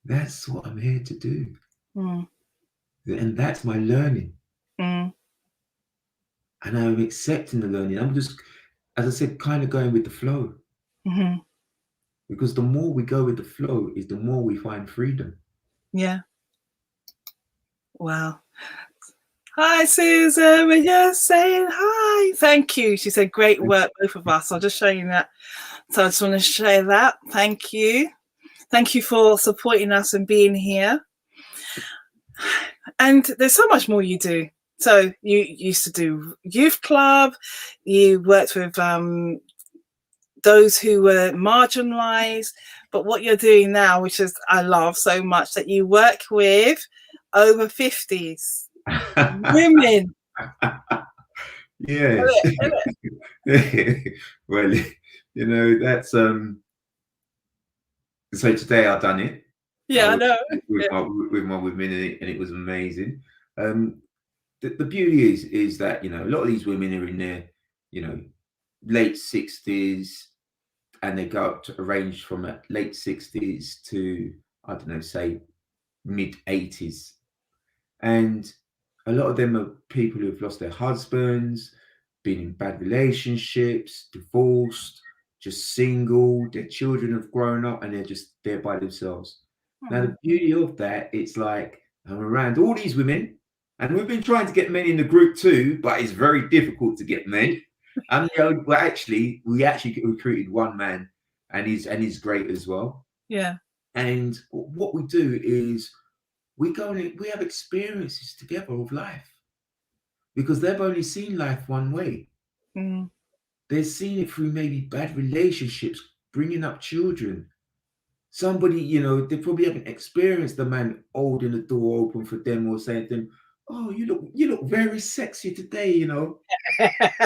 That's what I'm here to do. Mm. And that's my learning. Mm. And I'm accepting the learning. I'm just, as I said, kind of going with the flow. Mm-hmm. Because the more we go with the flow is the more we find freedom. Yeah. Wow. Hi, Susan. We're just saying hi. Thank you. She said, great work, both of us. I'll just show you that. So I just want to share that. Thank you. Thank you for supporting us and being here. And there's so much more you do. So you used to do youth club. You worked with those who were marginalized. But what you're doing now, which is I love so much, that you work with over 50s women. Yes. Well, you know, that's so today I've done it. Yeah, I know. With my women, and it was amazing. The beauty is that, you know, a lot of these women are in their, you know, late 60s, and they go up to a range from late 60s to, I don't know, say mid 80s. And a lot of them are people who have lost their husbands, been in bad relationships, divorced, just single. Their children have grown up and they're just there by themselves. Now, the beauty of that, it's like I'm around all these women, and we've been trying to get men in the group too, but it's very difficult to get men. And we actually recruited one man, and he's great as well. Yeah. And what we do is we go and we have experiences together of life, because they've only seen life one way. Mm. They've seen it through maybe bad relationships, bringing up children. Somebody, you know, they probably haven't experienced the man holding the door open for them or saying to them, "Oh, you look very sexy today," you know.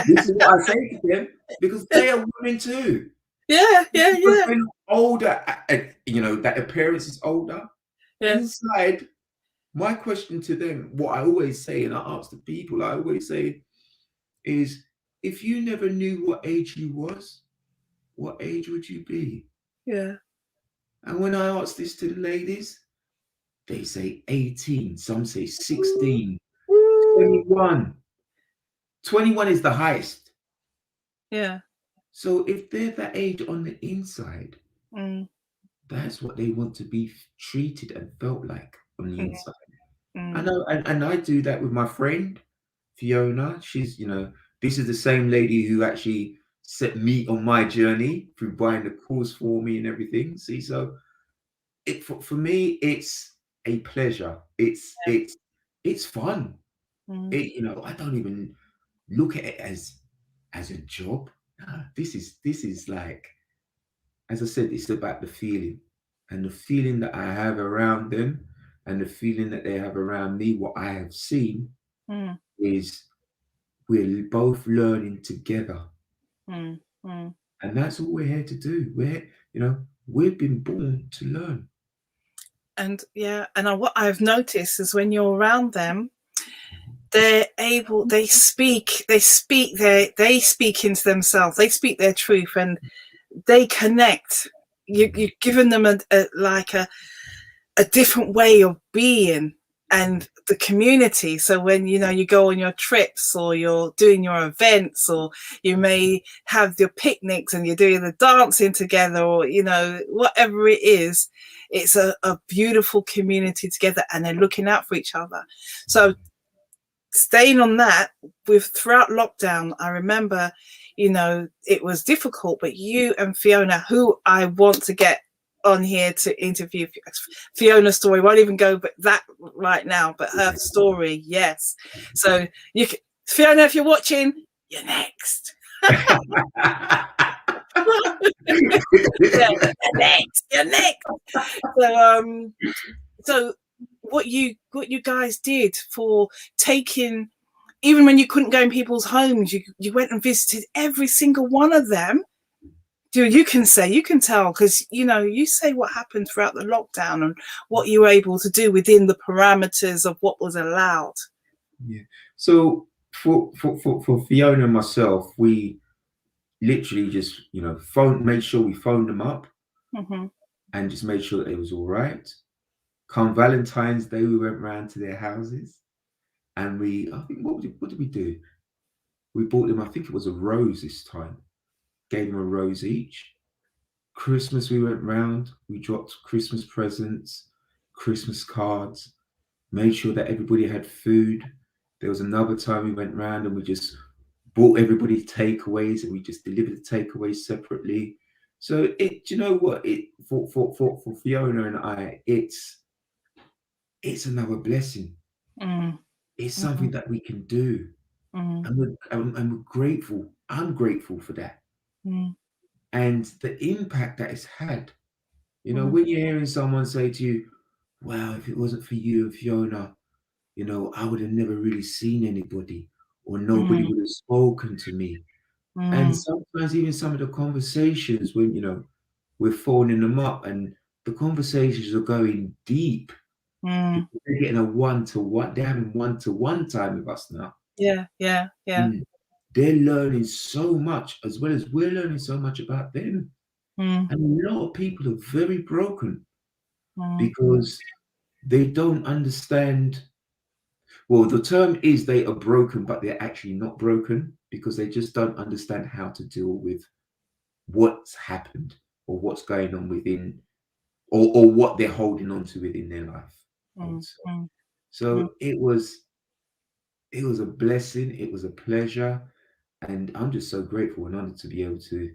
This is what I say to them, because they are women too. Yeah. When older, you know, that appearance is older. Yeah. Inside, my question to them, what I always say, and I ask the people, I always say is, if you never knew what age you was, what age would you be? Yeah. And when I ask this to the ladies, they say 18, some say 16, 21. 21 is the highest. Yeah. So if they're that age on the inside, Mm. that's what they want to be treated and felt like on the inside. Mm. I know, and I do that with my friend Fiona. She's, you know, this is the same lady who actually set me on my journey through buying the course for me and everything. See, so it for me, it's a pleasure. It's fun. Mm. You know, I don't even look at it as a job. Nah, this is like, as I said, it's about the feeling, and the feeling that I have around them, and the feeling that they have around me. What I have seen Mm. is we're both learning together. Mm. Mm. And that's all we're here to do. We've been born to learn. And what I've noticed is when you're around them, they're able, they speak into themselves, they speak their truth, and they connect. You've given them a different way of being, and the community. So when you go on your trips, or you're doing your events, or you may have your picnics and you're doing the dancing together, or whatever it is, it's a beautiful community together, and they're looking out for each other. So staying on that, throughout lockdown, I remember you know, it was difficult, but you and Fiona, who I want to get on here to interview, Fiona's story won't even go but that right now, but her story, yes. So you can, Fiona, if you're watching, you're next. Yeah, you're next. So what you guys did for taking, even when you couldn't go in people's homes, you went and visited every single one of them. You can tell, because you know, you say what happened throughout the lockdown and what you were able to do within the parameters of what was allowed. Yeah. So for Fiona and myself, we literally just, you know, made sure we phoned them up and just made sure that it was all right. Come Valentine's Day, we went round to their houses, and I think, what did we do? We bought them, I think it was a rose this time. Gave them a rose each. Christmas, we went round. We dropped Christmas presents, Christmas cards, made sure that everybody had food. There was another time we went round and we just bought everybody takeaways, and we just delivered the takeaways separately. So do you know what? For Fiona and I, it's another blessing. It's something that we can do, and we're grateful. I'm grateful for that, and the impact that it's had. You know, when you're hearing someone say to you, "Wow, if it wasn't for you and Fiona, you know, I would have never really seen anybody, or nobody would have spoken to me." And sometimes even some of the conversations, when, you know, we're phoning them up and the conversations are going deep, because they're getting a one-to-one, they're having one-to-one time with us now. Yeah. And they're learning so much, as well as we're learning so much about them. And a lot of people are very broken because they don't understand. Well, the term is they are broken, but they're actually not broken, because they just don't understand how to deal with what's happened or what's going on within, or what they're holding on to within their life, I would say. So it was a blessing, it was a pleasure, and I'm just so grateful and honored to be able to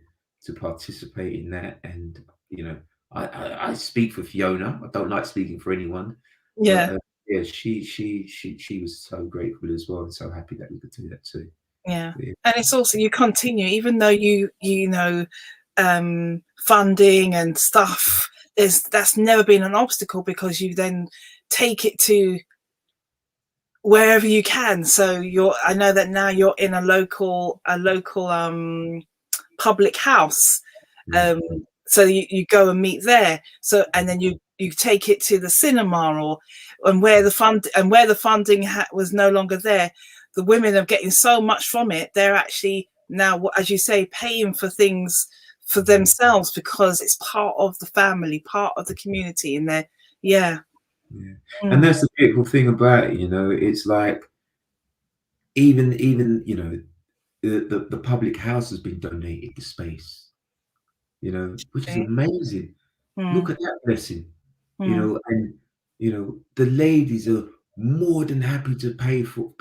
participate in that. And you know, I speak for Fiona. I don't like speaking for anyone, Yeah. but yeah, she was so grateful as well, and so happy that we could do that too. Yeah. And it's also, you continue, even though you know, funding and stuff, that's never been an obstacle, because you then take it to wherever you can. So I know that now you're in a local public house. So you go and meet there. So, and then you take it to the cinema, and where the funding was no longer there, the women are getting so much from it. They're actually now, as you say, paying for things for themselves, because it's part of the family, part of the community, and they're and that's the beautiful thing about it. You know, it's like even you know, the public house has been donated the space, you know, which is amazing. Look at that blessing, you know. And you know, the ladies are more than happy to pay for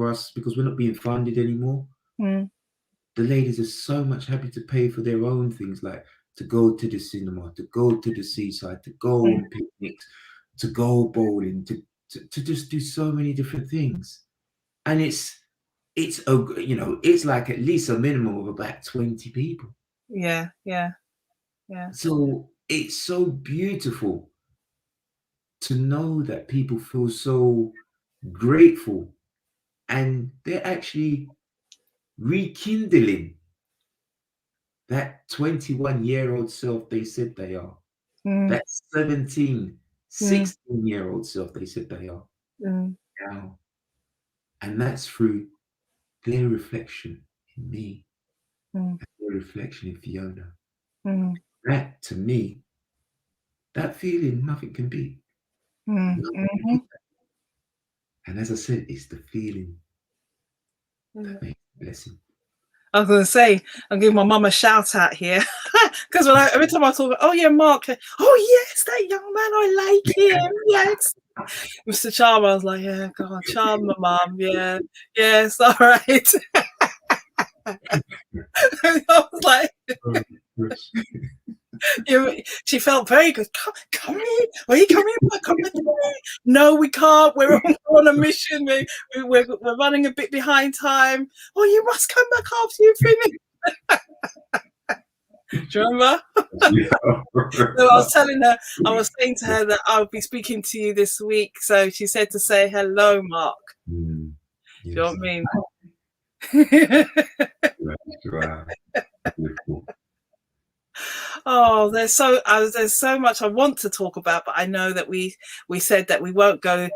us, because we're not being funded anymore. The ladies are so much happy to pay for their own things, like to go to the cinema, to go to the seaside, to go on picnics, to go bowling, to just do so many different things. And it's you know, it's like at least a minimum of about 20 people. Yeah. So it's so beautiful to know that people feel so grateful, and they're actually rekindling that 21-year-old self they said they are, that 17, 16-year-old self they said they are now. And that's through their reflection in me, and their reflection in Fiona. That, to me, that feeling, nothing can beat. Nothing can beat that. And as I said, it's the feeling that makes a blessing. I was going to say, I'm giving my mum a shout out here, because every time I talk, oh yeah, Mark, oh yes, that young man, I like him, yes. Mr. Charmer, I was like, yeah, God, Charmer, mum, yeah, yes, all right. I was like, she felt very good. Come in. Where are you coming? Come with me. No, we can't. We're on a mission. We're running a bit behind time. Oh, you must come back after you finish. Do you remember? So I was saying to her that I'll be speaking to you this week. So she said to say hello, Mark. Yes. Do you know what I mean? Wow. Beautiful. Oh, there's so much I want to talk about, but I know that we said that we won't go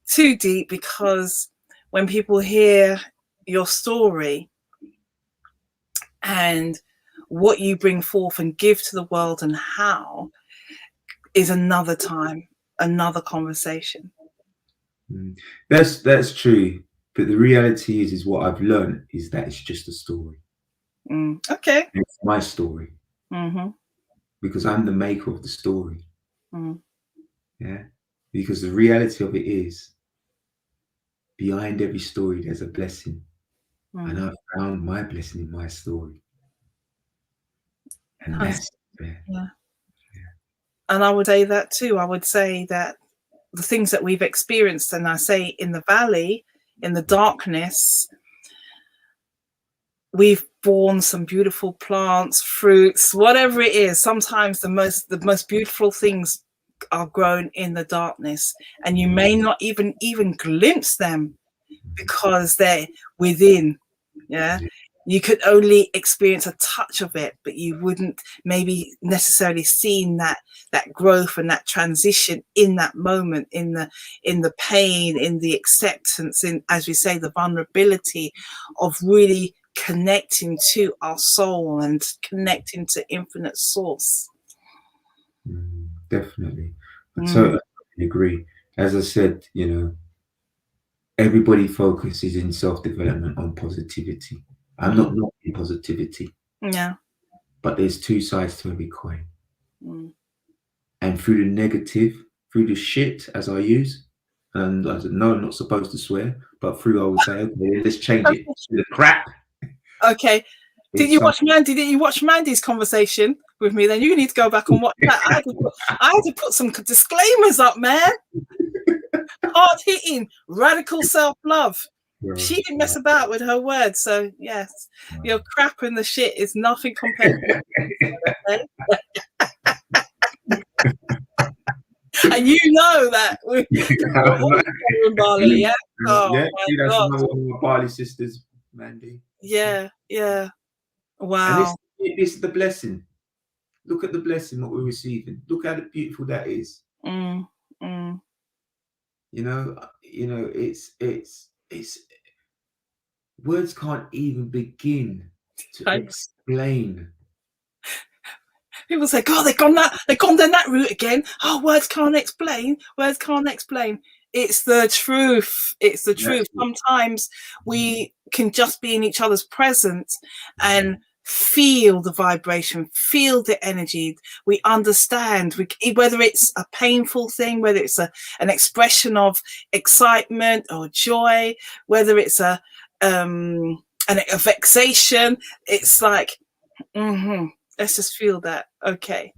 too deep, because when people hear your story and what you bring forth and give to the world and how is another time, another conversation. That's true, but the reality is what I've learned is that it's just a story. Okay. It's my story. Mm-hmm. Because I'm the maker of the story. Mm. Yeah, because the reality of it is, behind every story there's a blessing. And I've found my blessing in my story. And that's fair. Yeah. And I would say that too. I would say that the things that we've experienced, and I say in the valley, in the darkness, we've borne some beautiful plants, fruits, whatever it is. Sometimes the most beautiful things are grown in the darkness, and you may not even glimpse them because they're within. Yeah. You could only experience a touch of it, but you wouldn't maybe necessarily seen that growth and that transition in that moment, in the pain, in the acceptance, in, as we say, the vulnerability of really connecting to our soul and connecting to infinite source. Definitely. I totally agree. As I said, everybody focuses in self-development on positivity. I'm not knocking positivity. Yeah. But there's two sides to every coin. And through the negative, through the shit, as I use, and I know I'm not supposed to swear, but through I would say, okay, let's change it to the crap. Okay. Did you watch Mandy's conversation with me? Then you need to go back and watch that. I had to put some disclaimers up, man. Hard hitting, radical self-love. She didn't mess about with her words. So yes, your crap and the shit is nothing compared to and you know that we're in Bali, yeah? Oh, yeah, my that's God. one of my Bali sisters, Mandy. Yeah, yeah. Wow. And this is the blessing. Look at the blessing that we're receiving. Look how beautiful that is. It's words can't even begin to explain. People say, God, they've gone down that route again. Oh, words can't explain. Words can't explain. It's the truth. It's the truth. Sometimes we can just be in each other's presence and feel the vibration, feel the energy. We understand, whether it's a painful thing, whether it's an expression of excitement or joy, whether it's a vexation. It's like, let's just feel that. Okay,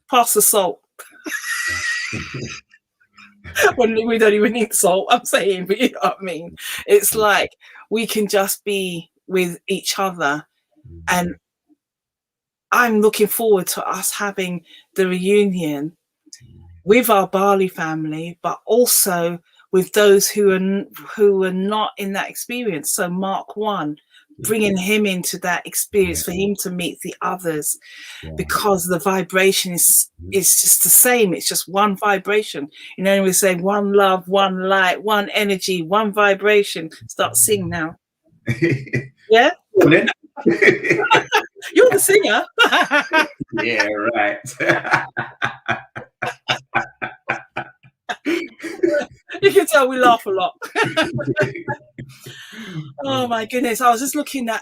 pass the salt. When we don't even need salt, I'm saying, but you know what I mean. It's like we can just be with each other, and I'm looking forward to us having the reunion with our Bali family, but also with those who are not in that experience. So Mark 1, bringing him into that experience for him to meet the others, because the vibration is just the same. It's just one vibration. We say one love, one light, one energy, one vibration. Start singing now. Yeah. You're the singer. Yeah, right. You can tell we laugh a lot. Oh my goodness. I was just looking at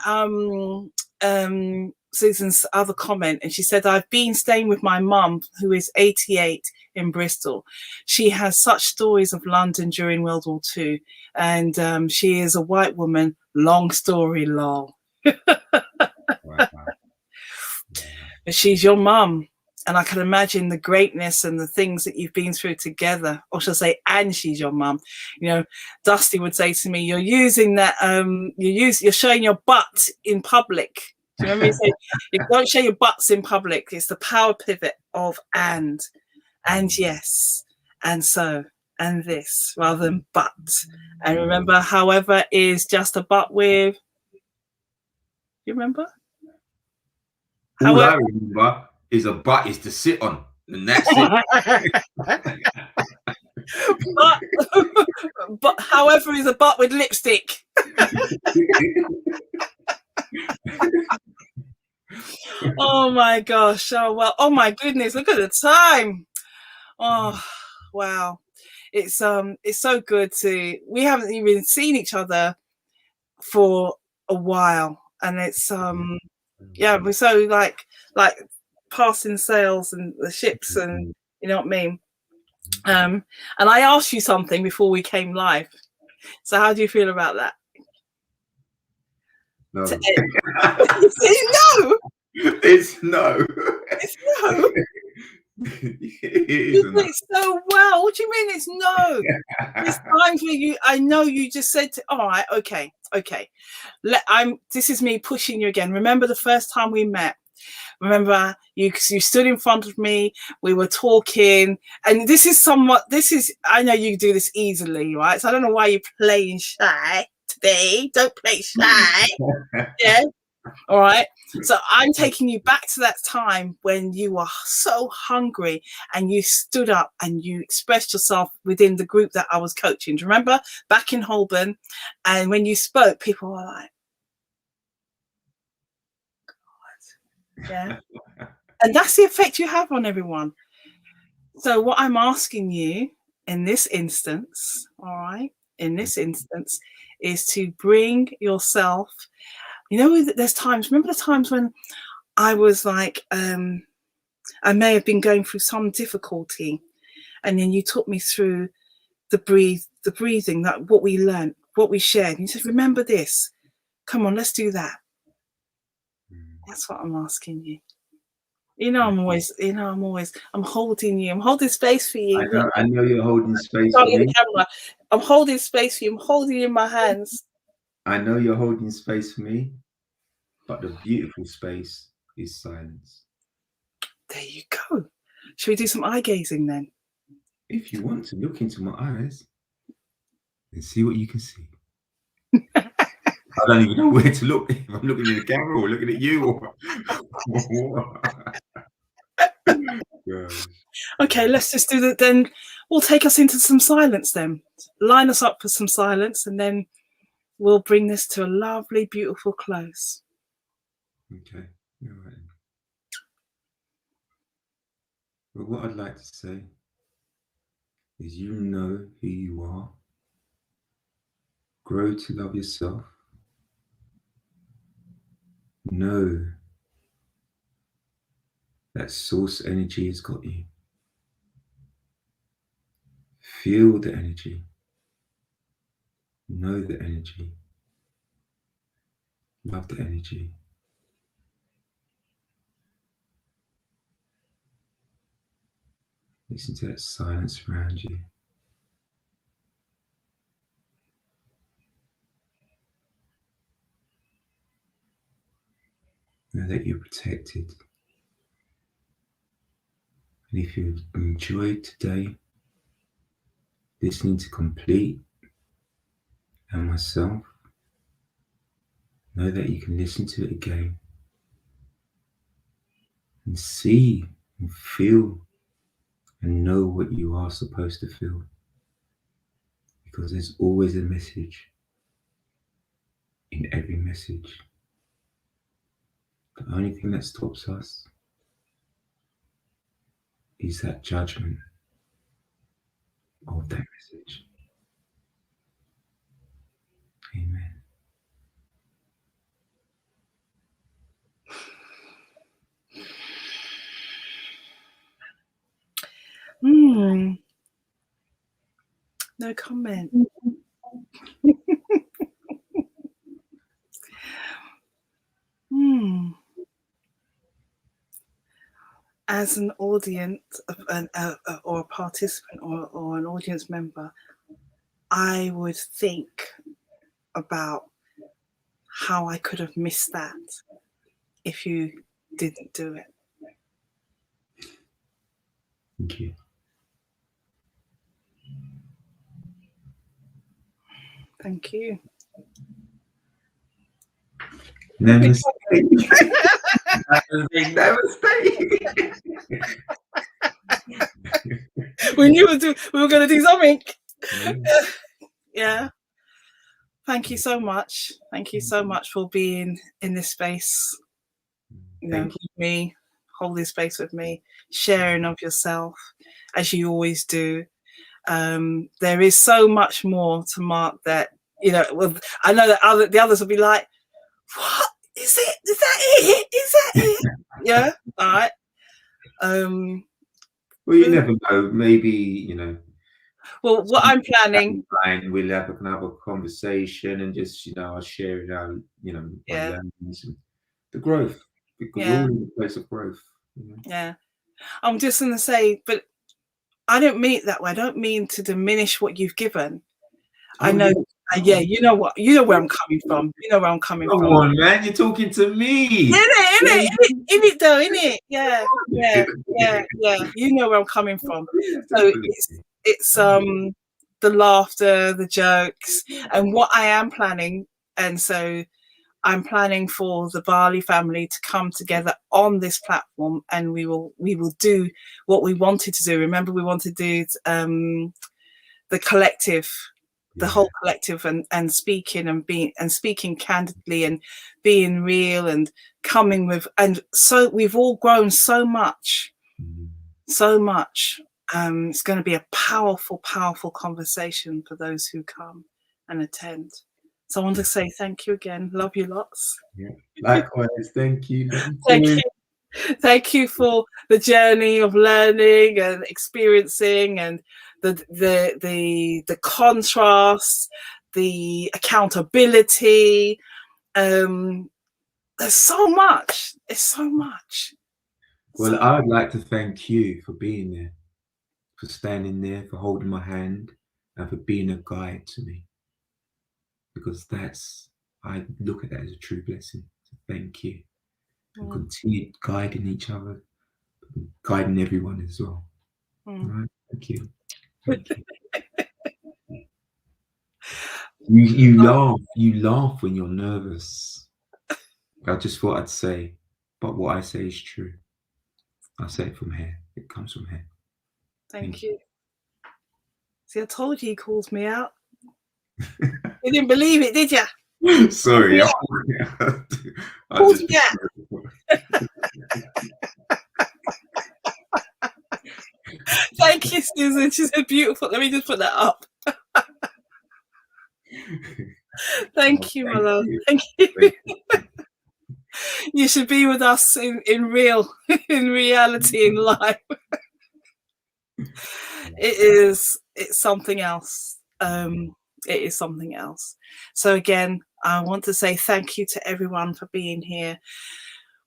Susan's other comment, and she said, I've been staying with my mum, who is 88, in Bristol. She has such stories of London during World War II, and she is a white woman. Long story long. Wow. But she's your mum. And I can imagine the greatness and the things that you've been through together, or shall I say, and she's your mum. You know, Dusty would say to me, "You're using that. You're showing your butt in public." Do you remember he said, "You don't show your butts in public." It's the power pivot of and yes, and so, and this, rather than but. And remember, however is just a but with. You remember? All I remember is a butt is to sit on, and that's it. but however is a butt with lipstick. Oh my gosh. Oh well. Oh my goodness. Look at the time. Oh wow. It's so good to, we haven't even seen each other for a while, and it's yeah, we're so like passing sails and the ships, and you know what I mean. And I asked you something before we came live. So how do you feel about that? No. No. It's no. It's no. You do it so well. What do you mean it's no? There's times where you, I know you just said to, all right, okay. This is me pushing you again. Remember the first time we met? Remember you stood in front of me, we were talking, and this is, I know you do this easily, right? So I don't know why you're playing shy today. Don't play shy. Yeah. All right. So I'm taking you back to that time when you were so hungry and you stood up and you expressed yourself within the group that I was coaching. Do you remember back in Holborn? And when you spoke, people were like, God. Yeah. And that's the effect you have on everyone. So what I'm asking you in this instance, all right, is to bring yourself. You know, there's times, remember the times when I was like, I may have been going through some difficulty, and then you took me through the breathing, that what we learned, what we shared. And you said, remember this. Come on, let's do that. That's what I'm asking you. You know, I'm holding you. I'm holding space for you. I know you're holding space for me. I'm holding space for you. I'm holding you in my hands. I know you're holding space for me, but the beautiful space is silence. There you go. Should we do some eye gazing then? If you want to look into my eyes and see what you can see. I don't even know where to look. If I'm looking in the camera or looking at you or Okay, let's just do that then. We'll take us into some silence then. Line us up for some silence, and then we'll bring this to a lovely, beautiful close. Okay. All right. Well, what I'd like to say is, you know who you are. Grow to love yourself. Know that source energy has got you. Feel the energy. Know the energy. Love the energy. Listen to that silence around you. Know that you're protected. And if you enjoyed today listening to Komplete and myself, know that you can listen to it again and see and feel and know what you are supposed to feel. Because there's always a message in every message. The only thing that stops us is that judgment of that message. Amen. No comment. as an audience or a participant or an audience member, I would think about how I could have missed that if you didn't do it. Thank you. Thank you. Never stay. Never stay. We knew we were going to do something. Yeah. Thank you so much. Thank you so much for being in this space. With me, holding space with me, sharing of yourself as you always do. There is so much more to Mark that, well, I know that the others will be like, what is it? Is that it? Is that it? Yeah. All right. Well, you never know. Maybe, Well, what I'm planning, we'll have another conversation and just, I'll share it out, my learnings and the growth, because we're all in a place of growth. Yeah. I'm just going to say, but I don't mean it that way. I don't mean to diminish what you've given. I know. Yeah, you know where I'm coming from. You know where I'm coming from. Come on, man, you're talking to me. In it though, in it. Yeah. You know where I'm coming from. So it's the laughter, the jokes, and what I am planning. And so I'm planning for the Bali family to come together on this platform, and we will do what we wanted to do. Remember, we wanted to do the collective, the whole collective, and speaking and speaking candidly and being real and coming with, and so we've all grown so much. It's going to be a powerful conversation for those who come and attend. So I want to say thank you again. Love you lots. Yeah. Likewise. Thank you. Thank you. Thank you for the journey of learning and experiencing, and the contrast, the accountability. There's so much. It's so much. Well, I would like to thank you for being there, for standing there, for holding my hand, and for being a guide to me. Because I look at that as a true blessing. So thank you. And continue guiding each other, guiding everyone as well. All right. Thank you. Thank you. You laugh when you're nervous. I just thought I'd say, but what I say is true. I say it from here. It comes from here. Thank you. See, I told you he calls me out. You didn't believe it, did you? Sorry. Yeah. Thank you, Susan. She said beautiful. Let me just put that up. Thank you, my love. Thank you. You should be with us in reality, in life. It's something else. It is something else. So again, I want to say thank you to everyone for being here.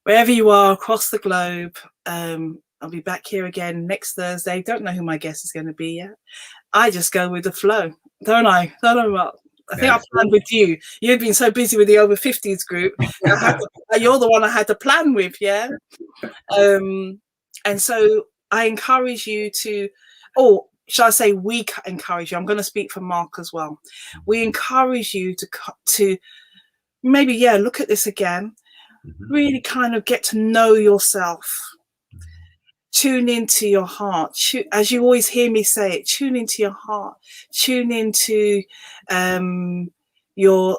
Wherever you are across the globe, I'll be back here again next Thursday. Don't know who my guest is going to be yet. I just go with the flow, don't I? Don't know what. I think I planned with you. You've been so busy with the over 50s group. You're the one I had to plan with, yeah? And so I encourage you to, shall I say we encourage you? I'm going to speak for Mark as well. We encourage you to maybe, look at this again, really kind of get to know yourself. Tune into your heart. As you always hear me say it, tune into your heart. Tune into your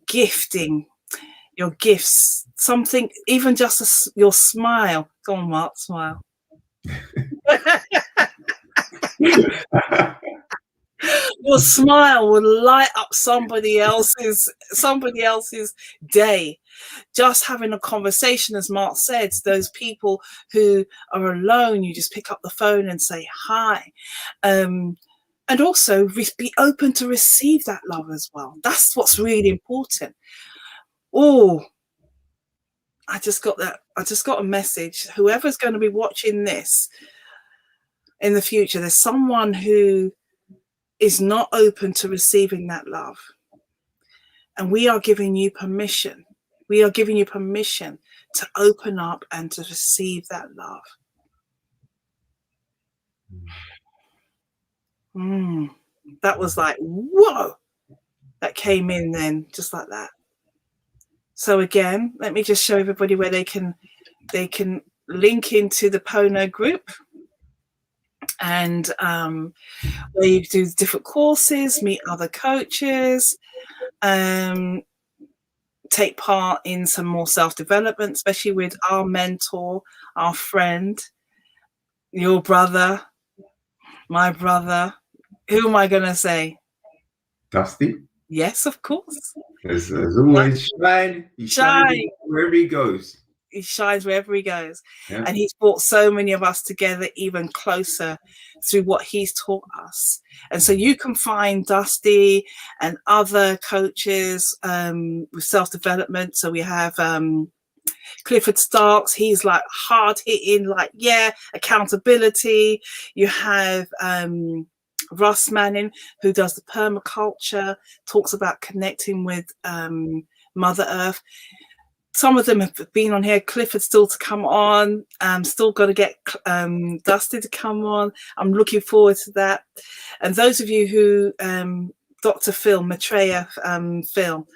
gifting, your gifts. Something, even just your smile. Go on, Mark, smile. Your smile will light up somebody else's day. Just having a conversation, as Mark said, those people who are alone, you just pick up the phone and say hi. And also be open to receive that love as well. That's what's really important. I just got that. I just got a message. Whoever's going to be watching this in the future, there's someone who is not open to receiving that love. And we are giving you permission. We are giving you permission to open up and to receive that love. That was like, whoa, that came in then just like that. So again, let me just show everybody where they can link into the Pono group, and where you do different courses, meet other coaches, take part in some more self-development, especially with our mentor, our friend, your brother, my brother. Who am I going to say? Dusty. Yes, of course. As always, he shines wherever he goes. He shines wherever he goes. Yeah. And he's brought so many of us together even closer through what he's taught us. And so you can find Dusty and other coaches with self-development. So we have Clifford Starks. He's like hard hitting, like, accountability. You have Russ Manning, who does the permaculture, talks about connecting with Mother Earth. Some of them have been on here. Clifford still to come on. Still got to get Dusty to come on. I'm looking forward to that. And those of you who, Dr. Phil, Maitreya Phil,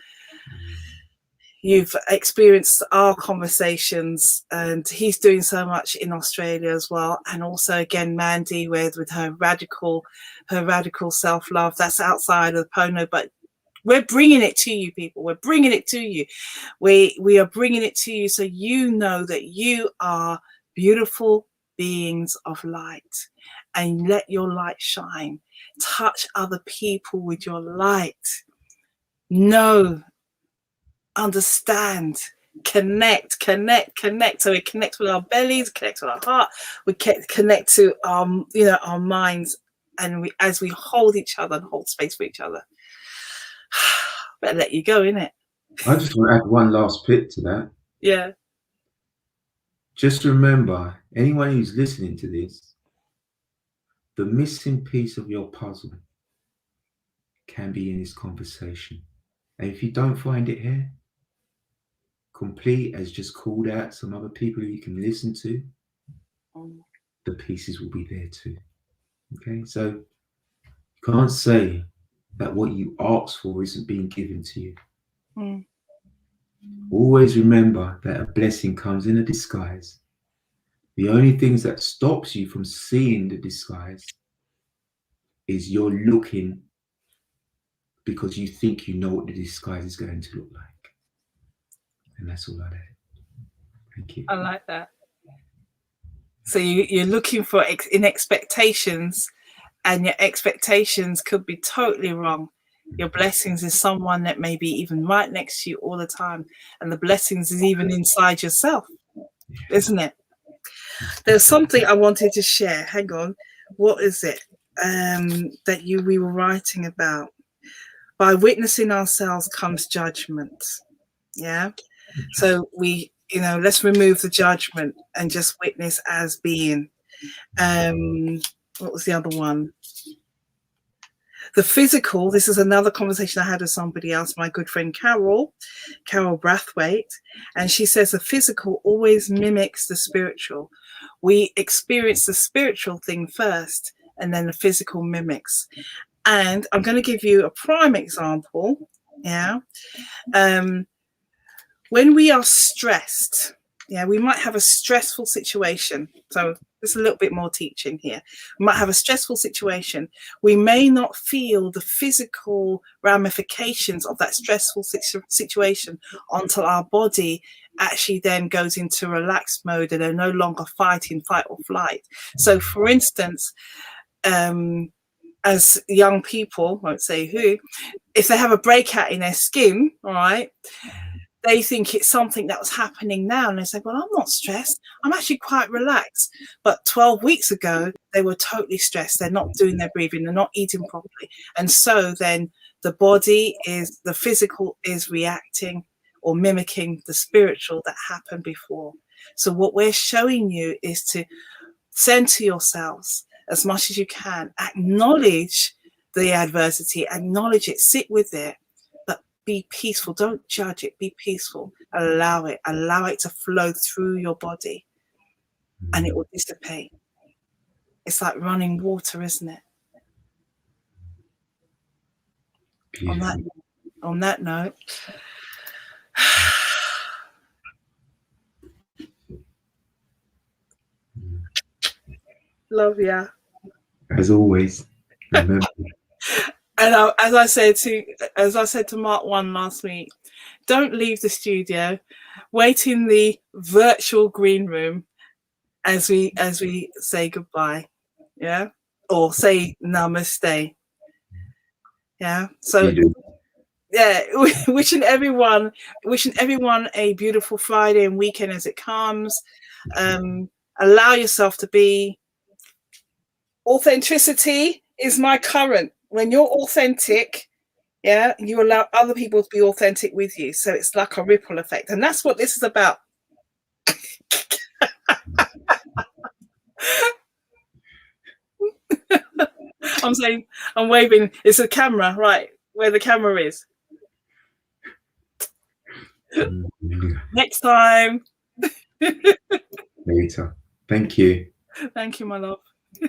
you've experienced our conversations, and he's doing so much in Australia as well. And also again, Mandy with her radical self-love. That's outside of Pono, but we're bringing it to you, people. We're bringing it to you. We are bringing it to you so you know that you are beautiful beings of light, and let your light shine. Touch other people with your light. Know, understand, connect. So we connect with our bellies, connect with our heart, we connect to our minds, and as we hold each other and hold space for each other. Better let you go, innit? I just want to add one last bit to that. Yeah. Just remember, anyone who's listening to this, the missing piece of your puzzle can be in this conversation. And if you don't find it here, Komplete has just called out some other people who you can listen to. The pieces will be there too. Okay, so you can't say that what you asked for isn't being given to you. Always remember that a blessing comes in a disguise. The only things that stops you from seeing the disguise is you're looking because you think you know what the disguise is going to look like. And that's all I had. Thank you. I like that. So you're looking for in expectations, and your expectations could be totally wrong. Your blessings is someone that may be even right next to you all the time, and the blessings is even inside yourself, isn't it? There's something I wanted to share. Hang on, what is it that we were writing about? By witnessing ourselves comes judgment. Yeah. So let's remove the judgment and just witness as being. What was the other one? The physical. This is another conversation I had with somebody else, my good friend Carol Brathwaite, and she says the physical always mimics the spiritual. We experience the spiritual thing first, and then the physical mimics. And I'm going to give you a prime example. Yeah. When we are stressed, we might have a stressful situation. So there's a little bit more teaching here. We might have a stressful situation. We may not feel the physical ramifications of that stressful situation until our body actually then goes into relaxed mode and they're no longer fighting fight or flight. So for instance, as young people, won't say who, if they have a breakout in their skin, all right, they think it's something that was happening now, and they say, well, I'm not stressed, I'm actually quite relaxed. But 12 weeks ago they were totally stressed, they're not doing their breathing, they're not eating properly, and so then the body is, the physical is reacting or mimicking the spiritual that happened before. So what we're showing you is to center yourselves as much as you can, acknowledge the adversity, acknowledge it, sit with it, but be peaceful. Don't judge it, be peaceful. Allow it to flow through your body, and it will dissipate. It's like running water, isn't it? On that note, love ya. As always, remember. And as I said to Mark 1 last week, don't leave the studio. Wait in the virtual green room as we say goodbye, yeah, or say namaste, yeah. So yeah, wishing everyone a beautiful Friday and weekend as it comes. Allow yourself to be. Authenticity is my current. When you're authentic, yeah, you allow other people to be authentic with you. So it's like a ripple effect. And that's what this is about. I'm waving. It's a camera, right? Where the camera is. Next time. Later. Thank you. Thank you, my love.